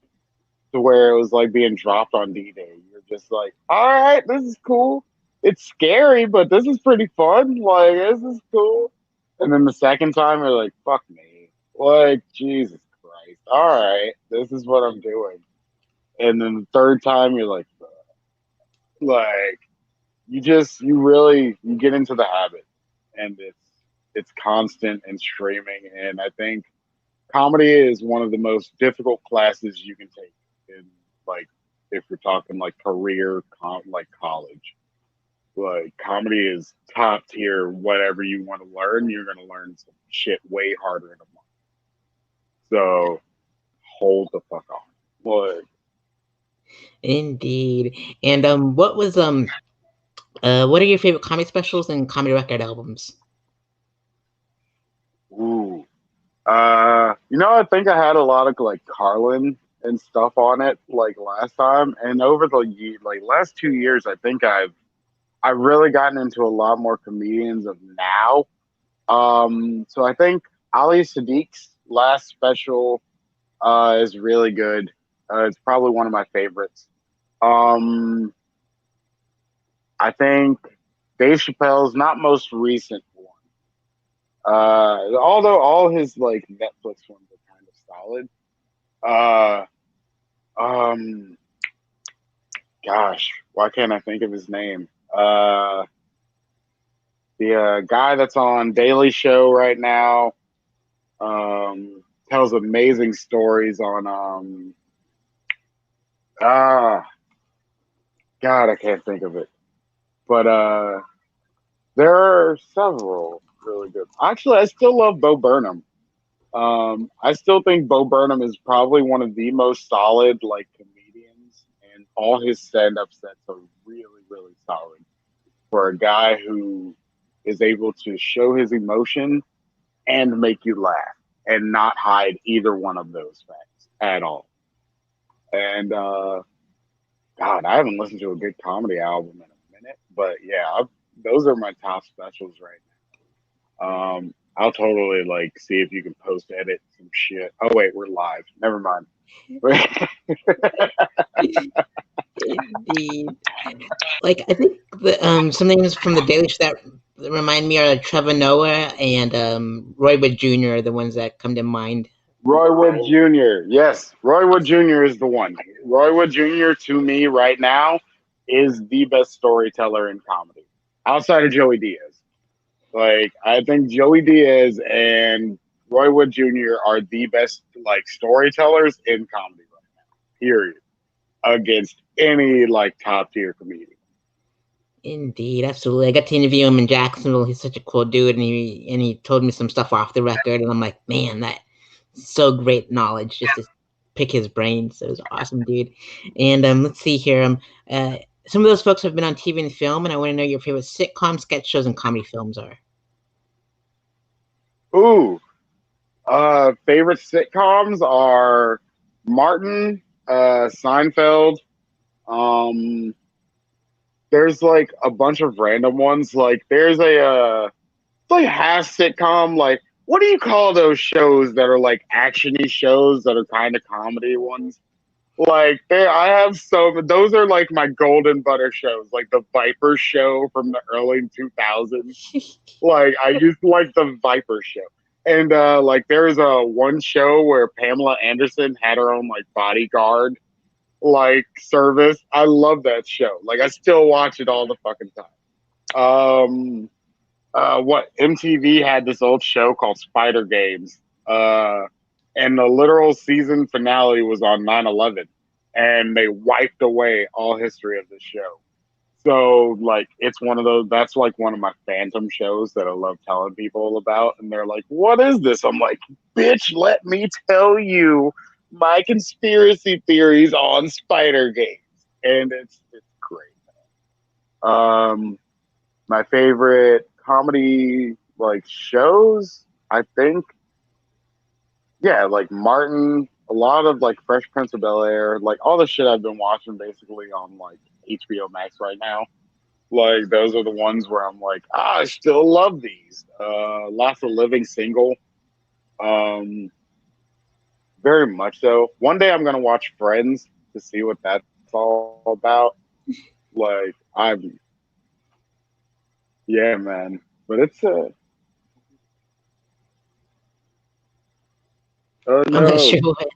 S2: to where it was like being dropped on D-Day. You're just like, all right, this is cool. It's scary, but this is pretty fun. Like, this is cool. And then the second time, you're like, fuck me. Like, Jesus Christ. All right, this is what I'm doing. And then the third time, you're like, you get into the habit, and it's constant and streaming. And I think comedy is one of the most difficult classes you can take in, like, if you're talking like like college. Like comedy is top tier. Whatever you want to learn, you're gonna learn some shit way harder in a month. So hold the fuck on. Like,
S1: Indeed. And what are your favorite comedy specials and comedy record albums?
S2: ooh. I think I had a lot of like Carlin and stuff on it like last time, and over the like last 2 years, I think I've really gotten into a lot more comedians of now. So I think Ali Sadiq's last special is really good. It's probably one of my favorites. Um, I think Dave Chappelle's not most recent one. Although all his like Netflix ones are kind of solid. Uh, um, Gosh, why can't I think of his name? The guy that's on Daily Show right now, tells amazing stories on ah God, I can't think of it. But there are several really good. Actually, I still love Bo Burnham. I still think Bo Burnham is probably one of the most solid like comedians, and all his stand-up sets are really, really solid for a guy who is able to show his emotion and make you laugh and not hide either one of those facts at all. And God, I haven't listened to a good comedy album in a minute. But yeah, those are my top specials right now. I'll totally like see if you can post edit some shit. Oh wait, we're live. Never mind.
S1: Indeed. Like I think the some names from the Daily Show that remind me are Trevor Noah and Roy Wood Jr. are the ones that come to mind.
S2: Roy Wood Jr. Yes, Roy Wood Jr. is the one. Roy Wood Jr. to me right now is the best storyteller in comedy outside of Joey Diaz. Like I think Joey Diaz and Roy Wood Jr. are the best like storytellers in comedy right now. Period. Against any like top tier comedian.
S1: Indeed, absolutely. I got to interview him in Jacksonville. He's such a cool dude, and he told me some stuff off the record, and I'm like, man, that so great knowledge just to pick his brain. So it was awesome, dude. And let's see here. Some of those folks have been on TV and film, and I want to know your favorite sitcom, sketch shows, and comedy films are.
S2: Ooh, favorite sitcoms are Martin, Seinfeld. Um, there's like a bunch of random ones. Like there's like half sitcom. Like what do you call those shows that are like actiony shows that are kind of comedy ones? Like I have those are like my golden butter shows, like the Viper show from the early 2000s. Like I used to like the Viper show. And like there's a one show where Pamela Anderson had her own like bodyguard like service. I love that show. Like I still watch it all the fucking time. What MTV had this old show called Spider Games. And the literal season finale was on 9/11, and they wiped away all history of this show. So like it's one of those that's like one of my phantom shows that I love telling people about, and they're like, what is this? I'm like, bitch, let me tell you my conspiracy theories on Spider Games. And it's great. My favorite comedy like shows, I think, yeah, like Martin, a lot of like Fresh Prince of Bel Air, like all the shit I've been watching basically on like HBO Max right now. Like those are the ones where I'm like, I still love these. Lots of Living Single. Um, very much so. One day I'm gonna watch Friends to see what that's all about. Like I'm, yeah, man. But it's oh
S1: I'm not
S2: no.
S1: sure what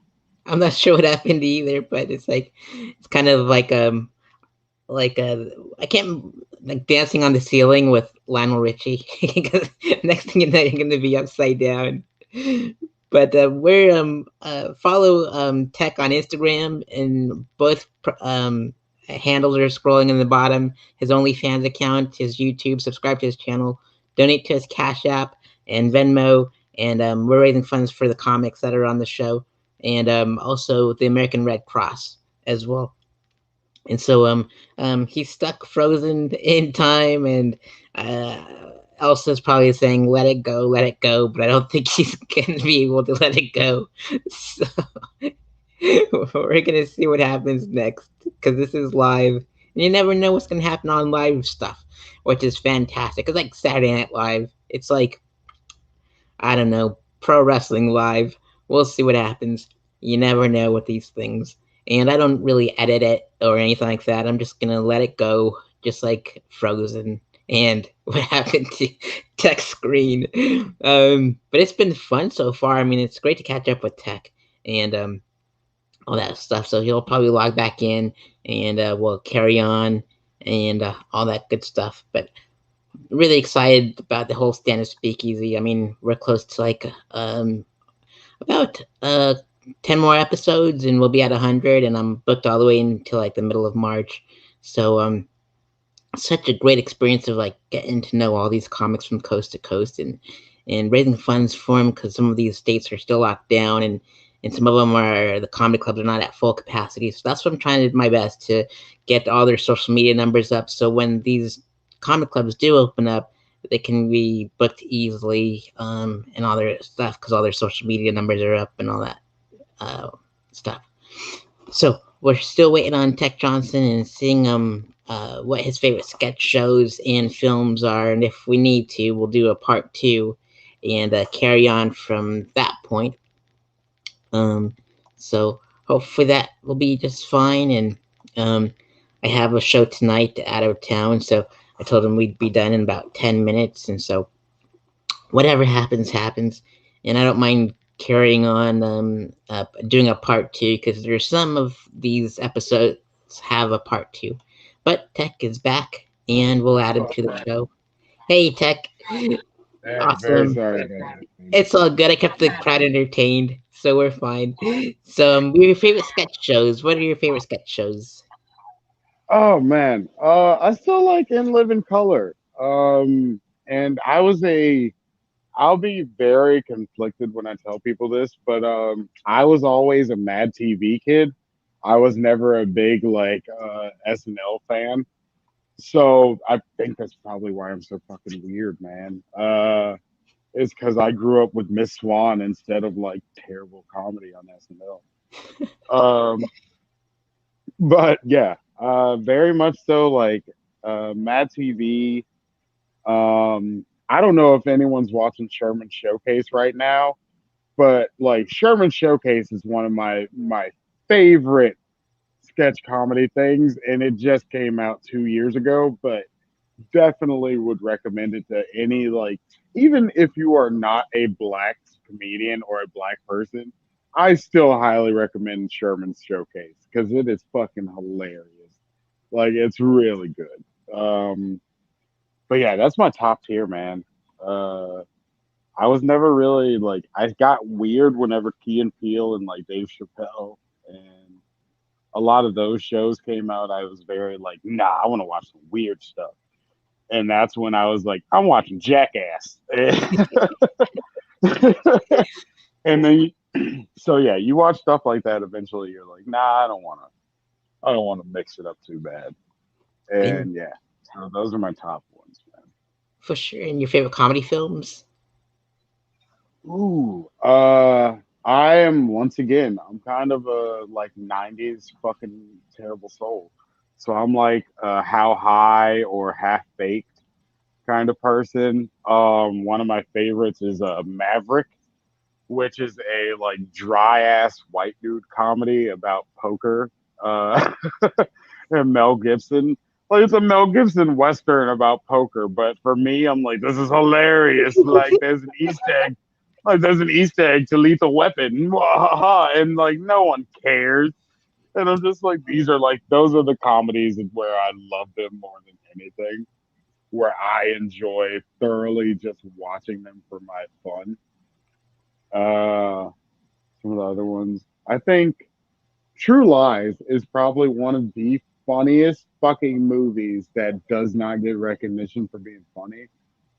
S1: I'm not sure what happened either, but it's like it's kind of like I can't like dancing on the ceiling with Lionel Richie. Next thing you know, you're gonna be upside down. But we're follow Tekk on Instagram, and both handles are scrolling in the bottom. His OnlyFans account, his YouTube. Subscribe to his channel. Donate to his Cash App and Venmo. And we're raising funds for the comics that are on the show, and also the American Red Cross as well. And so he's stuck frozen in time, and Elsa's probably saying let it go, but I don't think he's gonna be able to let it go. So we're gonna see what happens next, because this is live, and you never know what's gonna happen on live stuff, which is fantastic. It's like Saturday Night Live. It's like, I don't know, pro wrestling live. We'll see what happens. You never know with these things. And I don't really edit it or anything like that. I'm just gonna let it go, just like Frozen and what happened to Tekk Screen. But it's been fun so far. I mean, it's great to catch up with Tekk and all that stuff. So he'll probably log back in, and we'll carry on and all that good stuff. But really excited about the whole stand-up speakeasy. I mean, we're close to like about 10 more episodes, and we'll be at 100, and I'm booked all the way until like the middle of March. So such a great experience of like getting to know all these comics from coast to coast, and raising funds for them, because some of these states are still locked down, and some of them are, the comedy clubs are not at full capacity. So that's what I'm trying to do my best to get all their social media numbers up, so when these comic clubs do open up, they can be booked easily, and all their stuff, because all their social media numbers are up and all that stuff. So we're still waiting on Tekk Johnson and seeing what his favorite sketch shows and films are, and if we need to, we'll do a part two and carry on from that point. Um, so hopefully that will be just fine. And I have a show tonight out of town, so I told him we'd be done in about 10 minutes, and so whatever happens, happens. And I don't mind carrying on doing a part two because there's some of these episodes have a part two. But Tekk is back, and we'll add him to the show. Hey, Tekk.
S2: Hey, very
S1: Awesome.
S2: sorry about that.
S1: It's all good. I kept the crowd entertained, so we're fine. So, your favorite sketch shows. What are your favorite sketch shows?
S2: Oh man, I still like In Living Color. And I'll be very conflicted when I tell people this, but I was always a Mad TV kid. I was never a big like SNL fan, so I think that's probably why I'm so fucking weird, man. It's because I grew up with Miss Swan instead of like terrible comedy on SNL. But yeah, very much so. Like Mad TV. I don't know if anyone's watching Sherman Showcase right now, but like Sherman Showcase is one of my favorite sketch comedy things, and it just came out 2 years ago. But definitely would recommend it to any like even if you are not a black comedian or a black person, I still highly recommend Sherman's Showcase because it is fucking hilarious. Like it's really good. But yeah, that's my top tier, man. Uh, I was never really like I got weird whenever Key and Peele and like Dave Chappelle and a lot of those shows came out. I was very like, nah, I want to watch some weird stuff, and that's when I was like, I'm watching Jackass. And then, so yeah, you watch stuff like that. Eventually, you're like, nah, I don't want to mix it up too bad.
S1: And
S2: And yeah, so those are my top ones, man.
S1: for sure, and your favorite comedy films.
S2: Ooh, I am once again. I'm kind of a like '90s fucking terrible soul. So I'm like How High or Half Baked kind of person. One of my favorites is Maverick, which is a like dry ass white dude comedy about poker. And Mel Gibson. Like it's a Mel Gibson western about poker, but for me, I'm like, this is hilarious. Like there's an Easter egg, like there's an Easter egg to Lethal Weapon, and like no one cares. And I'm just like, these are like those are the comedies where I love them more than anything, where I enjoy thoroughly just watching them for my fun. Some of the other ones, I think True Lies is probably one of the funniest fucking movies that does not get recognition for being funny.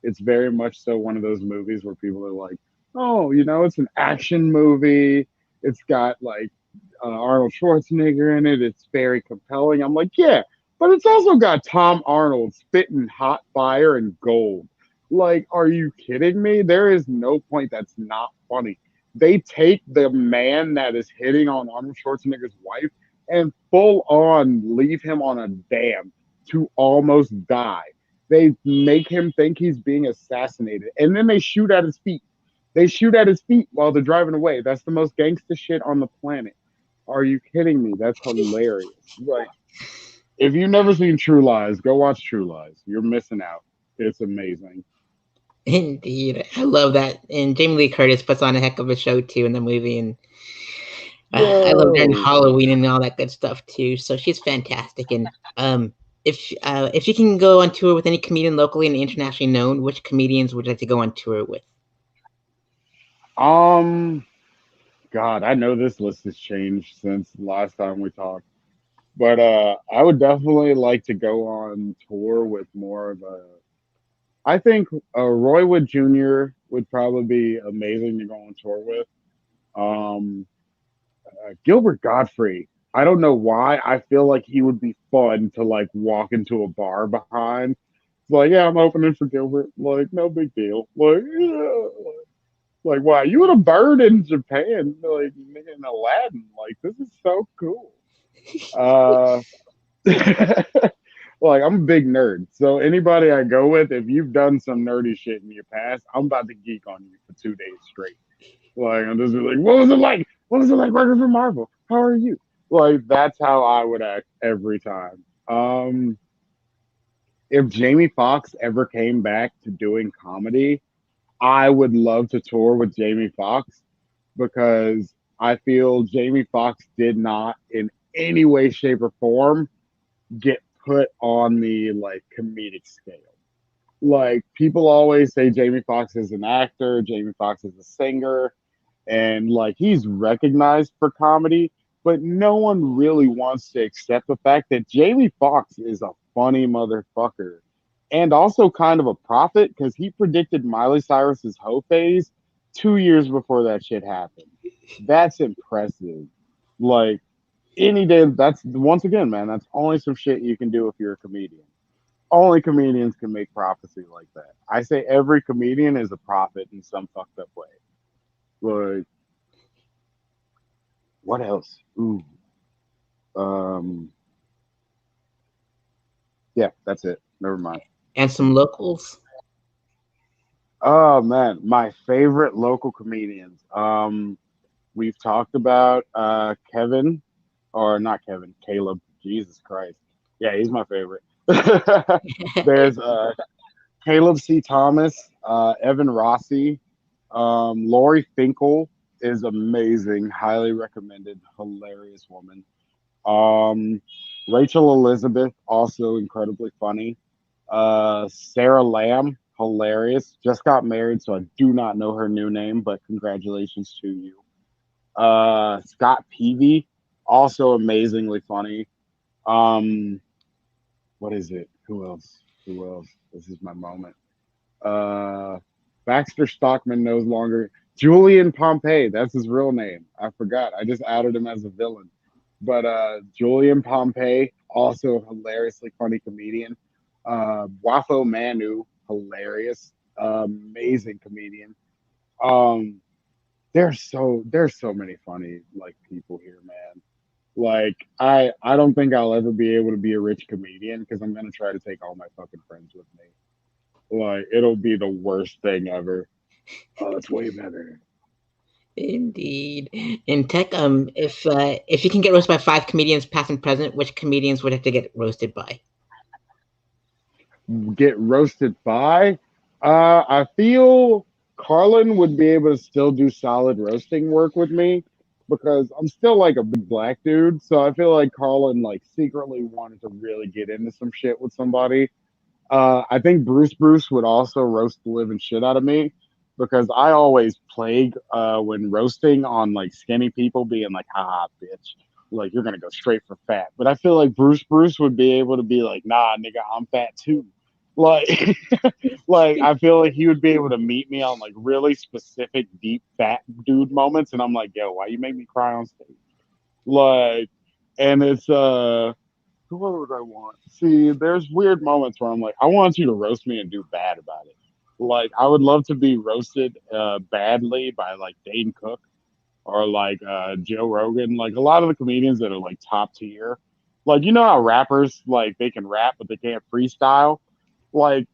S2: It's very much so one of those movies where people are like, oh, it's an action movie. It's got like Arnold Schwarzenegger in it. It's very compelling. I'm like, yeah, but it's also got Tom Arnold spitting hot fire and gold. Like, are you kidding me? There is no point that's not funny. They take the man that is hitting on Arnold Schwarzenegger's wife and full on leave him on a dam to almost die. They make him think he's being assassinated, and then they shoot at his feet. They shoot at his feet while they're driving away. That's the most gangster shit on the planet. Are you kidding me? That's hilarious. Like, if you've never seen True Lies, go watch True Lies. You're missing out. It's amazing.
S1: Indeed, I love that. And Jamie Lee Curtis puts on a heck of a show too in the movie, and I love her in
S2: Yo,
S1: Halloween and all that good stuff too. So she's fantastic. And if you can go on tour with any comedian locally and internationally known, which comedians would you like to go on tour with?
S2: um, God, I know this list has changed since the last time we talked, but I would definitely like to go on tour with more of a. I think Roy Wood Jr. would probably be amazing to go on tour with. Um, Gilbert Godfrey. I don't know why. I feel like he would be fun to like walk into a bar behind. It's like, yeah, I'm opening for Gilbert. Like, no big deal. Like, yeah. Like, wow, you would a bird in Japan, like in Aladdin. Like, this is so cool. Uh, Like I'm a big nerd, so anybody I go with, if you've done some nerdy shit in your past, I'm about to geek on you for 2 days straight. Like I'm just like, what was it like? What was it like working for Marvel? How are you? Like that's how I would act every time. If Jamie Foxx ever came back to doing comedy, I would love to tour with Jamie Foxx because I feel Jamie Foxx did not in any way, shape, or form get put on the like comedic scale. Like people always say Jamie Foxx is an actor, Jamie Foxx is a singer, and like he's recognized for comedy, but no one really wants to accept the fact that Jamie Foxx is a funny motherfucker and also kind of a prophet because he predicted Miley Cyrus's hoe phase 2 years before that shit happened. That's impressive. Like any day, that's once again, man, that's only some shit you can do if you're a comedian. Only comedians can make prophecy like that. I say every comedian is a prophet in some fucked up way. Like, what else? Ooh, um, yeah, that's it. Never mind.
S1: And some locals.
S2: Oh man, my favorite local comedians. We've talked about Kevin, or not Kevin, Caleb. Jesus Christ. Yeah, he's my favorite. There's Caleb C. Thomas, Evan Rossi, Lori Finkel is amazing, highly recommended, hilarious woman. Um, Rachel Elizabeth, also incredibly funny. Sarah Lamb, hilarious. Just got married, so I do not know her new name, but congratulations to you. Scott Peavy, also amazingly funny. Um, what is it? Who else? Who else? This is my moment. Uh, Baxter Stockman no longer. Julian Pompey, that's his real name. I forgot. I just added him as a villain. But Julian Pompey, also hilariously funny comedian. Wafo Manu, hilarious, amazing comedian. Um, there's so many funny like people here, man. Like I don't think I'll ever be able to be a rich comedian because I'm gonna try to take all my fucking friends with me. Like it'll be the worst thing ever. Oh, it's way better.
S1: Indeed. In tech, if you can get roasted by five comedians, past and present, which comedians would have to get roasted by?
S2: Get roasted by. I feel Carlin would be able to still do solid roasting work with me because I'm still like a big black dude. So I feel like Carlin like secretly wanted to really get into some shit with somebody. I think Bruce would also roast the living shit out of me because I always plague when roasting on like skinny people being like, haha, bitch. Like you're gonna go straight for fat. But I feel like Bruce would be able to be like, nah, nigga, I'm fat too. Like like I feel like he would be able to meet me on like really specific deep fat dude moments and I'm like, yo, why you make me cry on stage? Like and it's what would I want? See, there's weird moments where I'm like, I want you to roast me and do bad about it. Like, I would love to be roasted badly by like Dane Cook or like Joe Rogan. Like a lot of the comedians that are like top tier. Like you know how rappers like they can rap but they can't freestyle. Like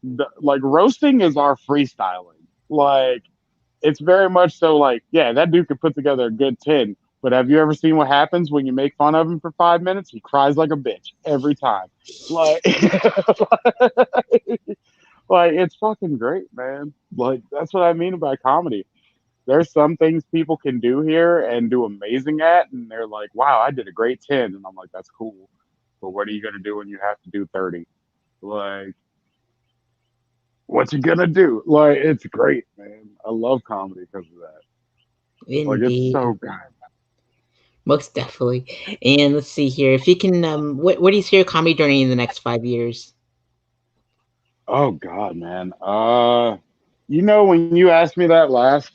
S2: roasting is our freestyling. Like it's very much so like, yeah, that dude could put together a good 10. But have you ever seen what happens when you make fun of him for 5 minutes? He cries like a bitch every time. Like, like it's fucking great, man. Like that's what I mean by comedy. There's some things people can do here and do amazing at, and they're like, "Wow, I did a great 10," and I'm like, "That's cool." But what are you gonna do when you have to do 30? Like, what you gonna do? Like, it's great, man. I love comedy because of that. Like, it's
S1: Indeed.
S2: so good.
S1: Most definitely. And let's see here. If you can, what do you see your comedy journey in the next 5 years?
S2: Oh God, man. When you asked me that last,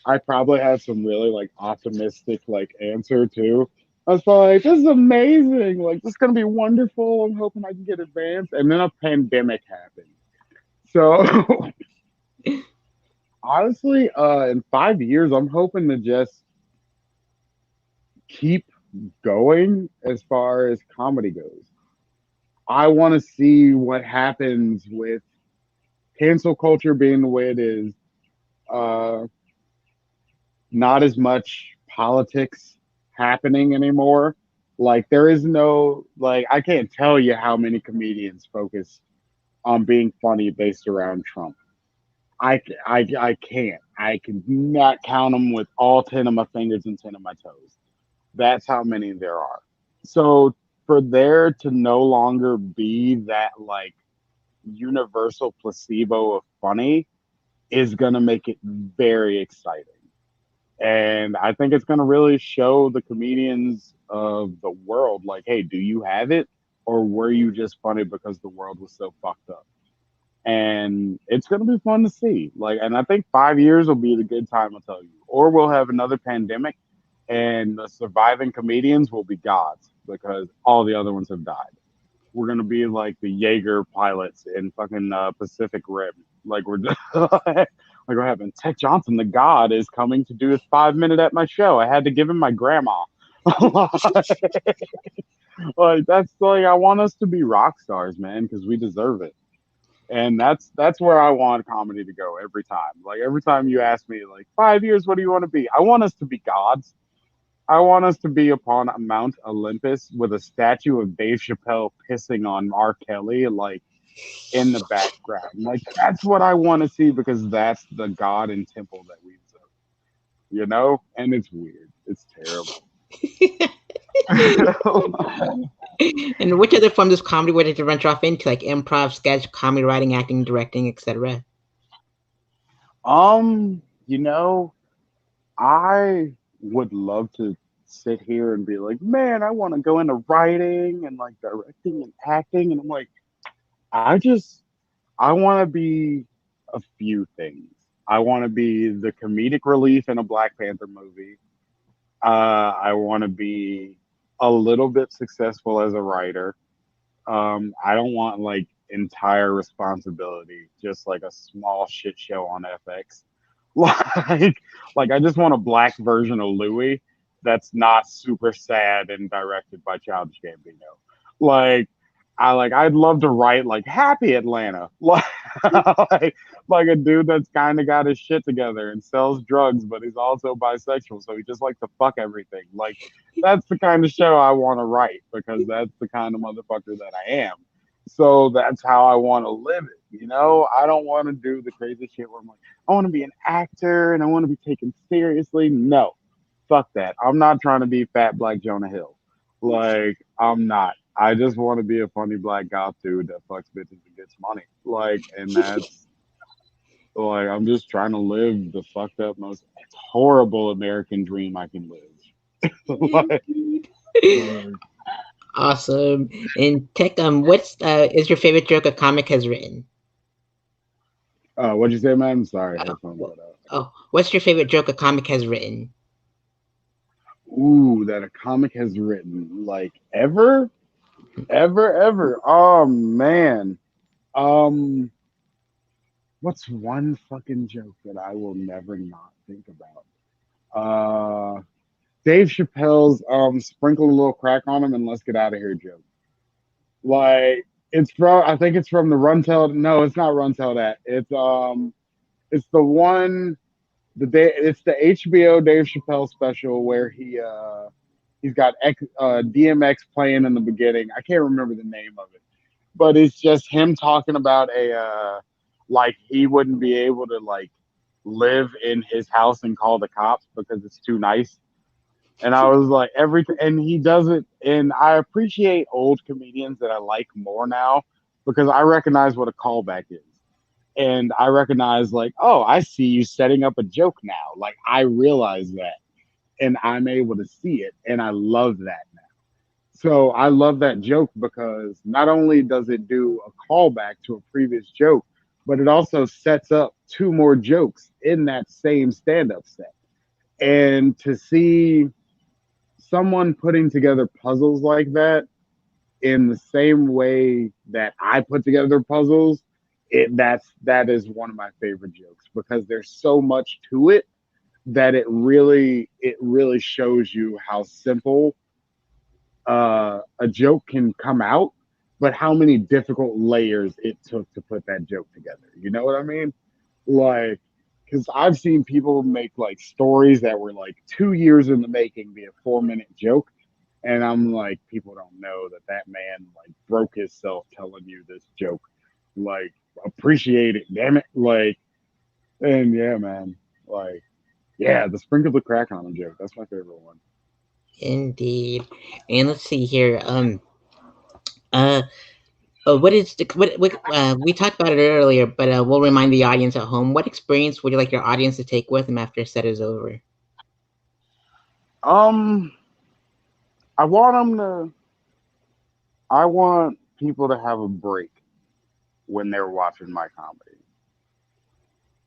S2: I probably had some really like optimistic like answer too. I was probably like, "This is amazing! Like, this is gonna be wonderful. I'm hoping I can get advanced." And then a pandemic happened. So honestly, in 5 years, I'm hoping to just keep going as far as comedy goes. I want to see what happens with cancel culture being the way it is. Uh, not as much politics happening anymore. Like there is no like I can't tell you how many comedians focus on being funny based around Trump. I can't. I can not count them with all 10 of my fingers and 10 of my toes. That's how many there are. So for there to no longer be that like universal placebo of funny is going to make it very exciting. And I think it's going to really show the comedians of the world like, hey, do you have it? Or were you just funny because the world was so fucked up? And it's going to be fun to see. Like, and I think 5 years will be the good time, I'll tell you. Or we'll have another pandemic, and the surviving comedians will be gods because all the other ones have died. We're going to be like the Jaeger pilots in fucking Pacific Rim. Like we're just, like we're having Tekk Johnson, the god, is coming to do his 5 minute at my show. I had to give him my grandma. Like that's like I want us to be rock stars, man, because we deserve it. And that's where I want comedy to go every time. Like every time you ask me, like 5 years, what do you want to be? I want us to be gods. I want us to be upon Mount Olympus with a statue of Dave Chappelle pissing on R. Kelly, like in the background. Like that's what I want to see because that's the god and temple that we deserve. You know? And it's weird. It's terrible.
S1: And which other forms of comedy would you venture off into, like improv, sketch, comedy writing, acting, directing, etc.?
S2: you know, I would love to sit here and be like, man, I want to go into writing and like directing and acting. And I'm like, I want to be a few things. I want to be the comedic relief in a Black Panther movie. I want to be a little bit successful as a writer. I don't want like entire responsibility, just like a small shit show on FX. Like, like I just want a black version of Louis that's not super sad and directed by Childish Gambino. Like, I'd love to write like Happy Atlanta, like a dude that's kind of got his shit together and sells drugs, but he's also bisexual, so he just likes to fuck everything. Like, that's the kind of show I want to write because that's the kind of motherfucker that I am. So that's how I want to live it. You know, I don't want to do the crazy shit where I'm like, I want to be an actor and I want to be taken seriously. No, fuck that. I'm not trying to be fat black Jonah Hill. Like, I'm not. I just want to be a funny black goth dude that fucks bitches and gets money. Like, and that's like, I'm just trying to live the fucked up, most horrible American dream I can live. like, like,
S1: Awesome. And Tekk, what's is your favorite joke a comic has written?
S2: what'd you say, man? I'm sorry,
S1: Uh,
S2: headphones
S1: wh-
S2: cut out.
S1: oh, what's your favorite joke a comic has written?
S2: Ooh, that a comic has written. Like, ever? Ever? Oh, man. Um, what's one fucking joke that I will never not think about? Dave Chappelle's sprinkle a little crack on him and let's get out of here joke. Like it's from I think it's from the Run Tell no, it's not Run Tell That. It's the one the day it's the HBO Dave Chappelle special where he's got DMX playing in the beginning. I can't remember the name of it, but it's just him talking about a like he wouldn't be able to like live in his house and call the cops because it's too nice. And I was like, everything, and he does it. And I appreciate old comedians that I like more now because I recognize what a callback is. And I recognize, like, oh, I see you setting up a joke now. Like, I realize that. And I'm able to see it. And I love that now. So I love that joke because not only does it do a callback to a previous joke, but it also sets up two more jokes in that same stand up set. And to see someone putting together puzzles like that in the same way that I put together puzzles, that is one of my favorite jokes because there's so much to it that it really shows you how simple a joke can come out, but how many difficult layers it took to put that joke together. You know what I mean? Like, because I've seen people make like stories that were like 2 years in the making be a 4 minute joke. And I'm like, people don't know that that man like broke himself telling you this joke. Like, appreciate it, damn it. Like, and yeah, man. Like, yeah, the sprinkle the crack on him joke. That's my favorite one.
S1: Indeed. And let's see here. Uh, what is the what we talked about it earlier, but we'll remind the audience at home. What experience would you like your audience to take with them after a set is over?
S2: Um, I want them to. I want people to have a break when they're watching my comedy.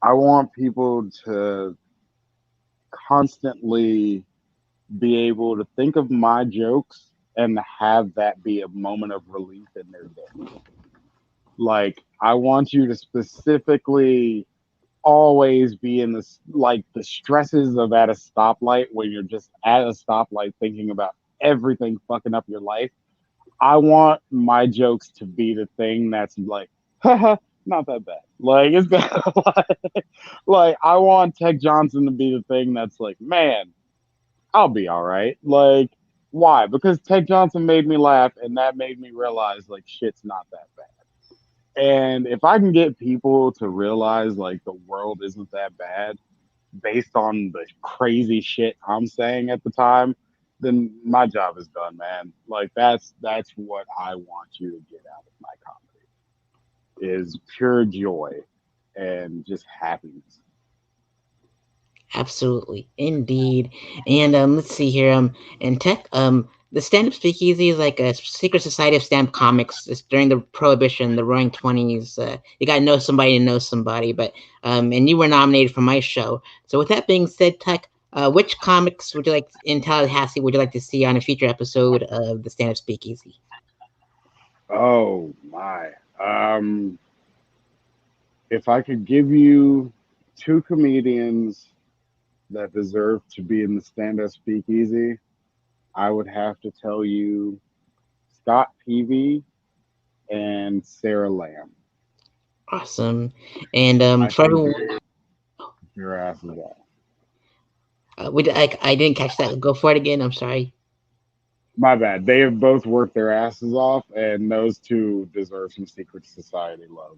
S2: I want people to constantly be able to think of my jokes and have that be a moment of relief in their day. Like, I want you to specifically always be in this, like, the stresses of at a stoplight when you're just at a stoplight thinking about everything fucking up your life. I want my jokes to be the thing that's like, haha, not that bad. Like, it's like, I want Tekk Johnson to be the thing that's like, man, I'll be all right. Like, why? Because Tekk Johnson made me laugh, and that made me realize like shit's not that bad. And if I can get people to realize like the world isn't that bad based on the crazy shit I'm saying at the time, then my job is done, man. Like, that's what I want you to get out of my comedy is pure joy and just happiness.
S1: Absolutely, indeed. And let's see here. And Tech, the stand-up speakeasy is like a secret society of stand-up comics. It's during the Prohibition, the Roaring Twenties. You got to know somebody to know somebody. But and you were nominated for my show. So with that being said, Tech, which comics would you like in Tallahassee would you like to see on a future episode of the stand-up speakeasy?
S2: Oh my. Um, if I could give you two comedians that deserve to be in the stand up speakeasy, I would have to tell you Scott Peavy and Sarah Lamb.
S1: Awesome. And
S2: I
S1: for
S2: think
S1: everyone,
S2: your ass is off.
S1: I didn't catch that. Go for it again. I'm sorry.
S2: My bad. They have both worked their asses off, and those two deserve some secret society love.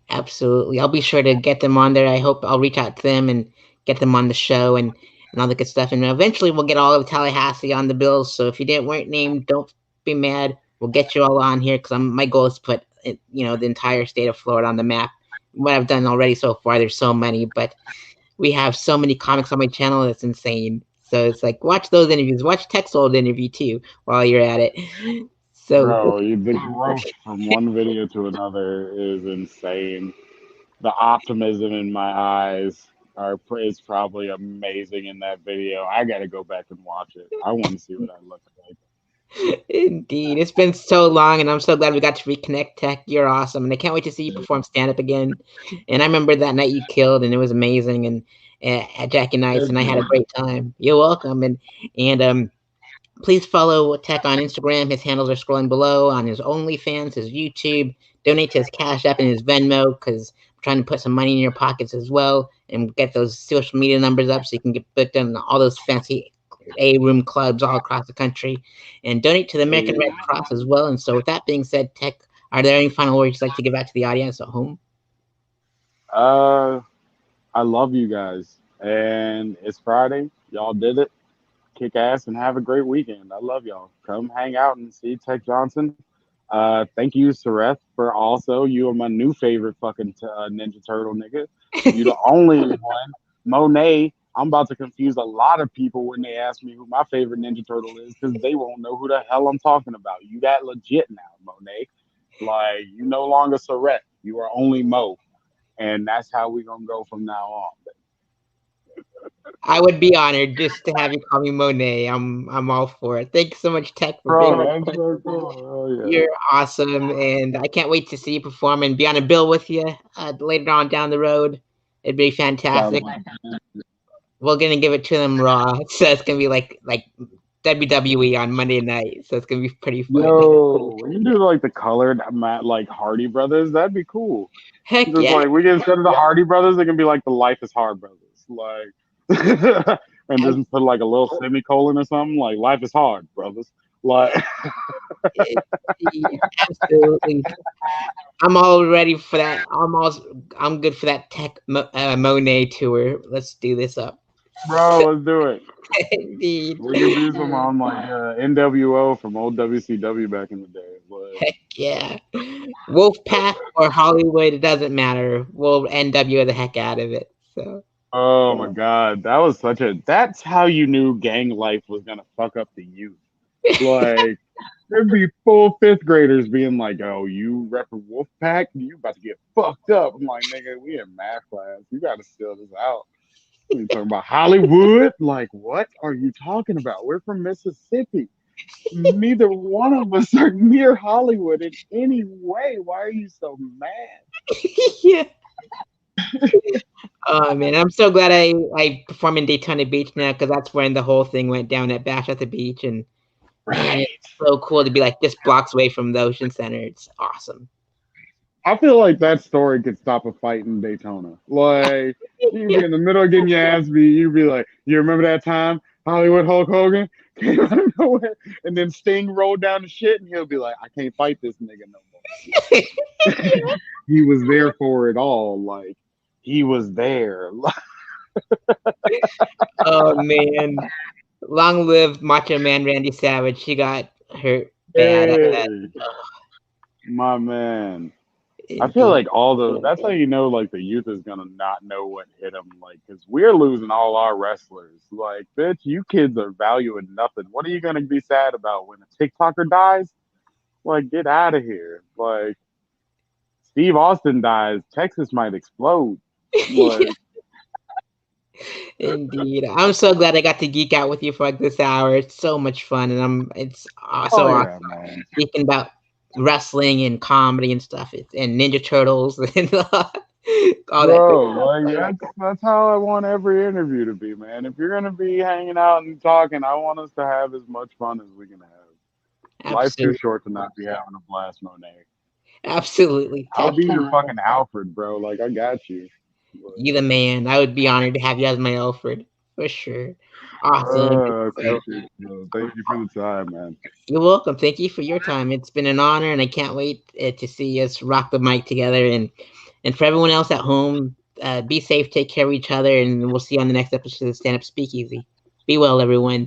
S1: Absolutely. I'll be sure to get them on there. I hope I'll reach out to them and get them on the show and all the good stuff. And eventually we'll get all of Tallahassee on the bills. So if you didn't weren't named, don't be mad. We'll get you all on here because my goal is to put the entire state of Florida on the map. What I've done already so far, there's so many, but we have so many comics on my channel that's insane. So it's like watch those interviews, watch Tech's old interview too while you're at it. So
S2: Bro, the growth from one video to another is insane. The optimism in my eyes is probably amazing in that video. I got to go back and watch it. I want to see what I look like.
S1: indeed, it's been so long, and I'm so glad we got to reconnect. Tech, you're awesome, and I can't wait to see you perform stand up again. And I remember that night you killed, and it was amazing. And at Jackie Nights, and I had a great time. You're welcome, and please follow Tech on Instagram. His handles are scrolling below on his OnlyFans, his YouTube. Donate to his Cash App and his Venmo because I'm trying to put some money in your pockets as well and get those social media numbers up so you can get booked on all those fancy A-room clubs all across the country. And donate to the American Red Cross as well. And so with that being said, Tech, are there any final words you'd like to give back to the audience at home?
S2: Uh, I love you guys, and it's Friday. Y'all did it. Kick ass and have a great weekend. I love y'all. Come hang out and see Tekk Johnson. Thank you, Sareth, for also you are my new favorite fucking Ninja Turtle nigga. You the only one. Monet. I'm about to confuse a lot of people when they ask me who my favorite Ninja Turtle is because they won't know who the hell I'm talking about. You that legit now, Monet. Like you no longer Sareth. You are only Mo, and that's how we gonna go from now on.
S1: I would be honored just to have you call me Monet. I'm all for it. Thanks so much, Tech, for being
S2: Bro,
S1: on.
S2: that's so cool. Oh yeah.
S1: You're awesome, and I can't wait to see you perform and be on a bill with you later on down the road. It'd be
S2: Sounds
S1: fantastic.
S2: like
S1: We're gonna give it to them raw, so it's gonna be like WWE on Monday night, so it's gonna be pretty fun.
S2: Yo, we can do like the colored like Hardy Brothers. That'd be cool.
S1: Heck
S2: Just
S1: yeah!
S2: like we can instead of the Hardy Brothers, it can be like the Life is Hard Brothers. Like and
S1: I,
S2: just put like a little semicolon or something, like Life is Hard Brothers. Like
S1: it, absolutely. I'm all ready for that. I'm good for that Monet tour. Let's do this up.
S2: bro, let's do it.
S1: Indeed.
S2: We can do some on like NWO from old WCW back in the day. Like,
S1: Heck yeah. Wolfpack or Hollywood, it doesn't matter. We'll NW the heck out of it. So
S2: oh my god, that was such a. That's how you knew gang life was gonna fuck up the youth. Like, there'd be full fifth graders being like, "Oh, you rep a Wolfpack? You about to get fucked up?" I'm like, "Nigga, we in math class. You got to still this out." We talking about Hollywood? Like, what are you talking about? We're from Mississippi. Neither one of us are near Hollywood in any way. Why are you so mad?
S1: yeah. Oh man, I'm so glad I perform in Daytona Beach now because that's when the whole thing went down at Bash at the Beach, and man,
S2: Right.
S1: it's so cool to be like just blocks away from the Ocean Center. It's awesome.
S2: I feel like that story could stop a fight in Daytona. Like, you'd be
S1: Yeah.
S2: in the middle of getting your ass beat. You'd be like, you remember that time Hollywood Hulk Hogan came out of nowhere and then Sting rolled down the shit and he'll be like, I can't fight this nigga no more. He was there for it all. Like, he was there.
S1: Oh man, long live Macho Man Randy Savage. She got hurt bad at that.
S2: Hey, my man. I feel
S1: Indeed.
S2: like all the that's how you know like the youth is gonna not know what hit them like because we're losing all our wrestlers. Like, bitch, you kids are valuing nothing. What are you gonna be sad about when a TikToker dies? Like, get out of here. Like, Steve Austin dies, Texas might explode.
S1: Yeah,
S2: Like,
S1: indeed. I'm so glad I got to geek out with you for like this hour. It's so much fun, and it's
S2: oh
S1: so awesome
S2: yeah, man,
S1: speaking about wrestling and comedy and stuff, and Ninja Turtles and all that good
S2: bro.
S1: stuff.
S2: Like that's how I want every interview to be, man. If you're gonna be hanging out and talking, I want us to have as much fun as we can have. Life's too
S1: Absolutely,
S2: short to not be having a blast, Monet.
S1: absolutely.
S2: I'll
S1: Tech,
S2: be your fucking Alfred, bro. Like I got you.
S1: you the man. I would be honored to have you as my Alfred for sure. Awesome.
S2: I
S1: So
S2: appreciate you. Thank you for the time, man.
S1: you're welcome. Thank you for your time. It's been an honor, and I can't wait to see us rock the mic together. And for everyone else at home, be safe, take care of each other, and we'll see you on the next episode of Stand Up Speakeasy. Be well, everyone.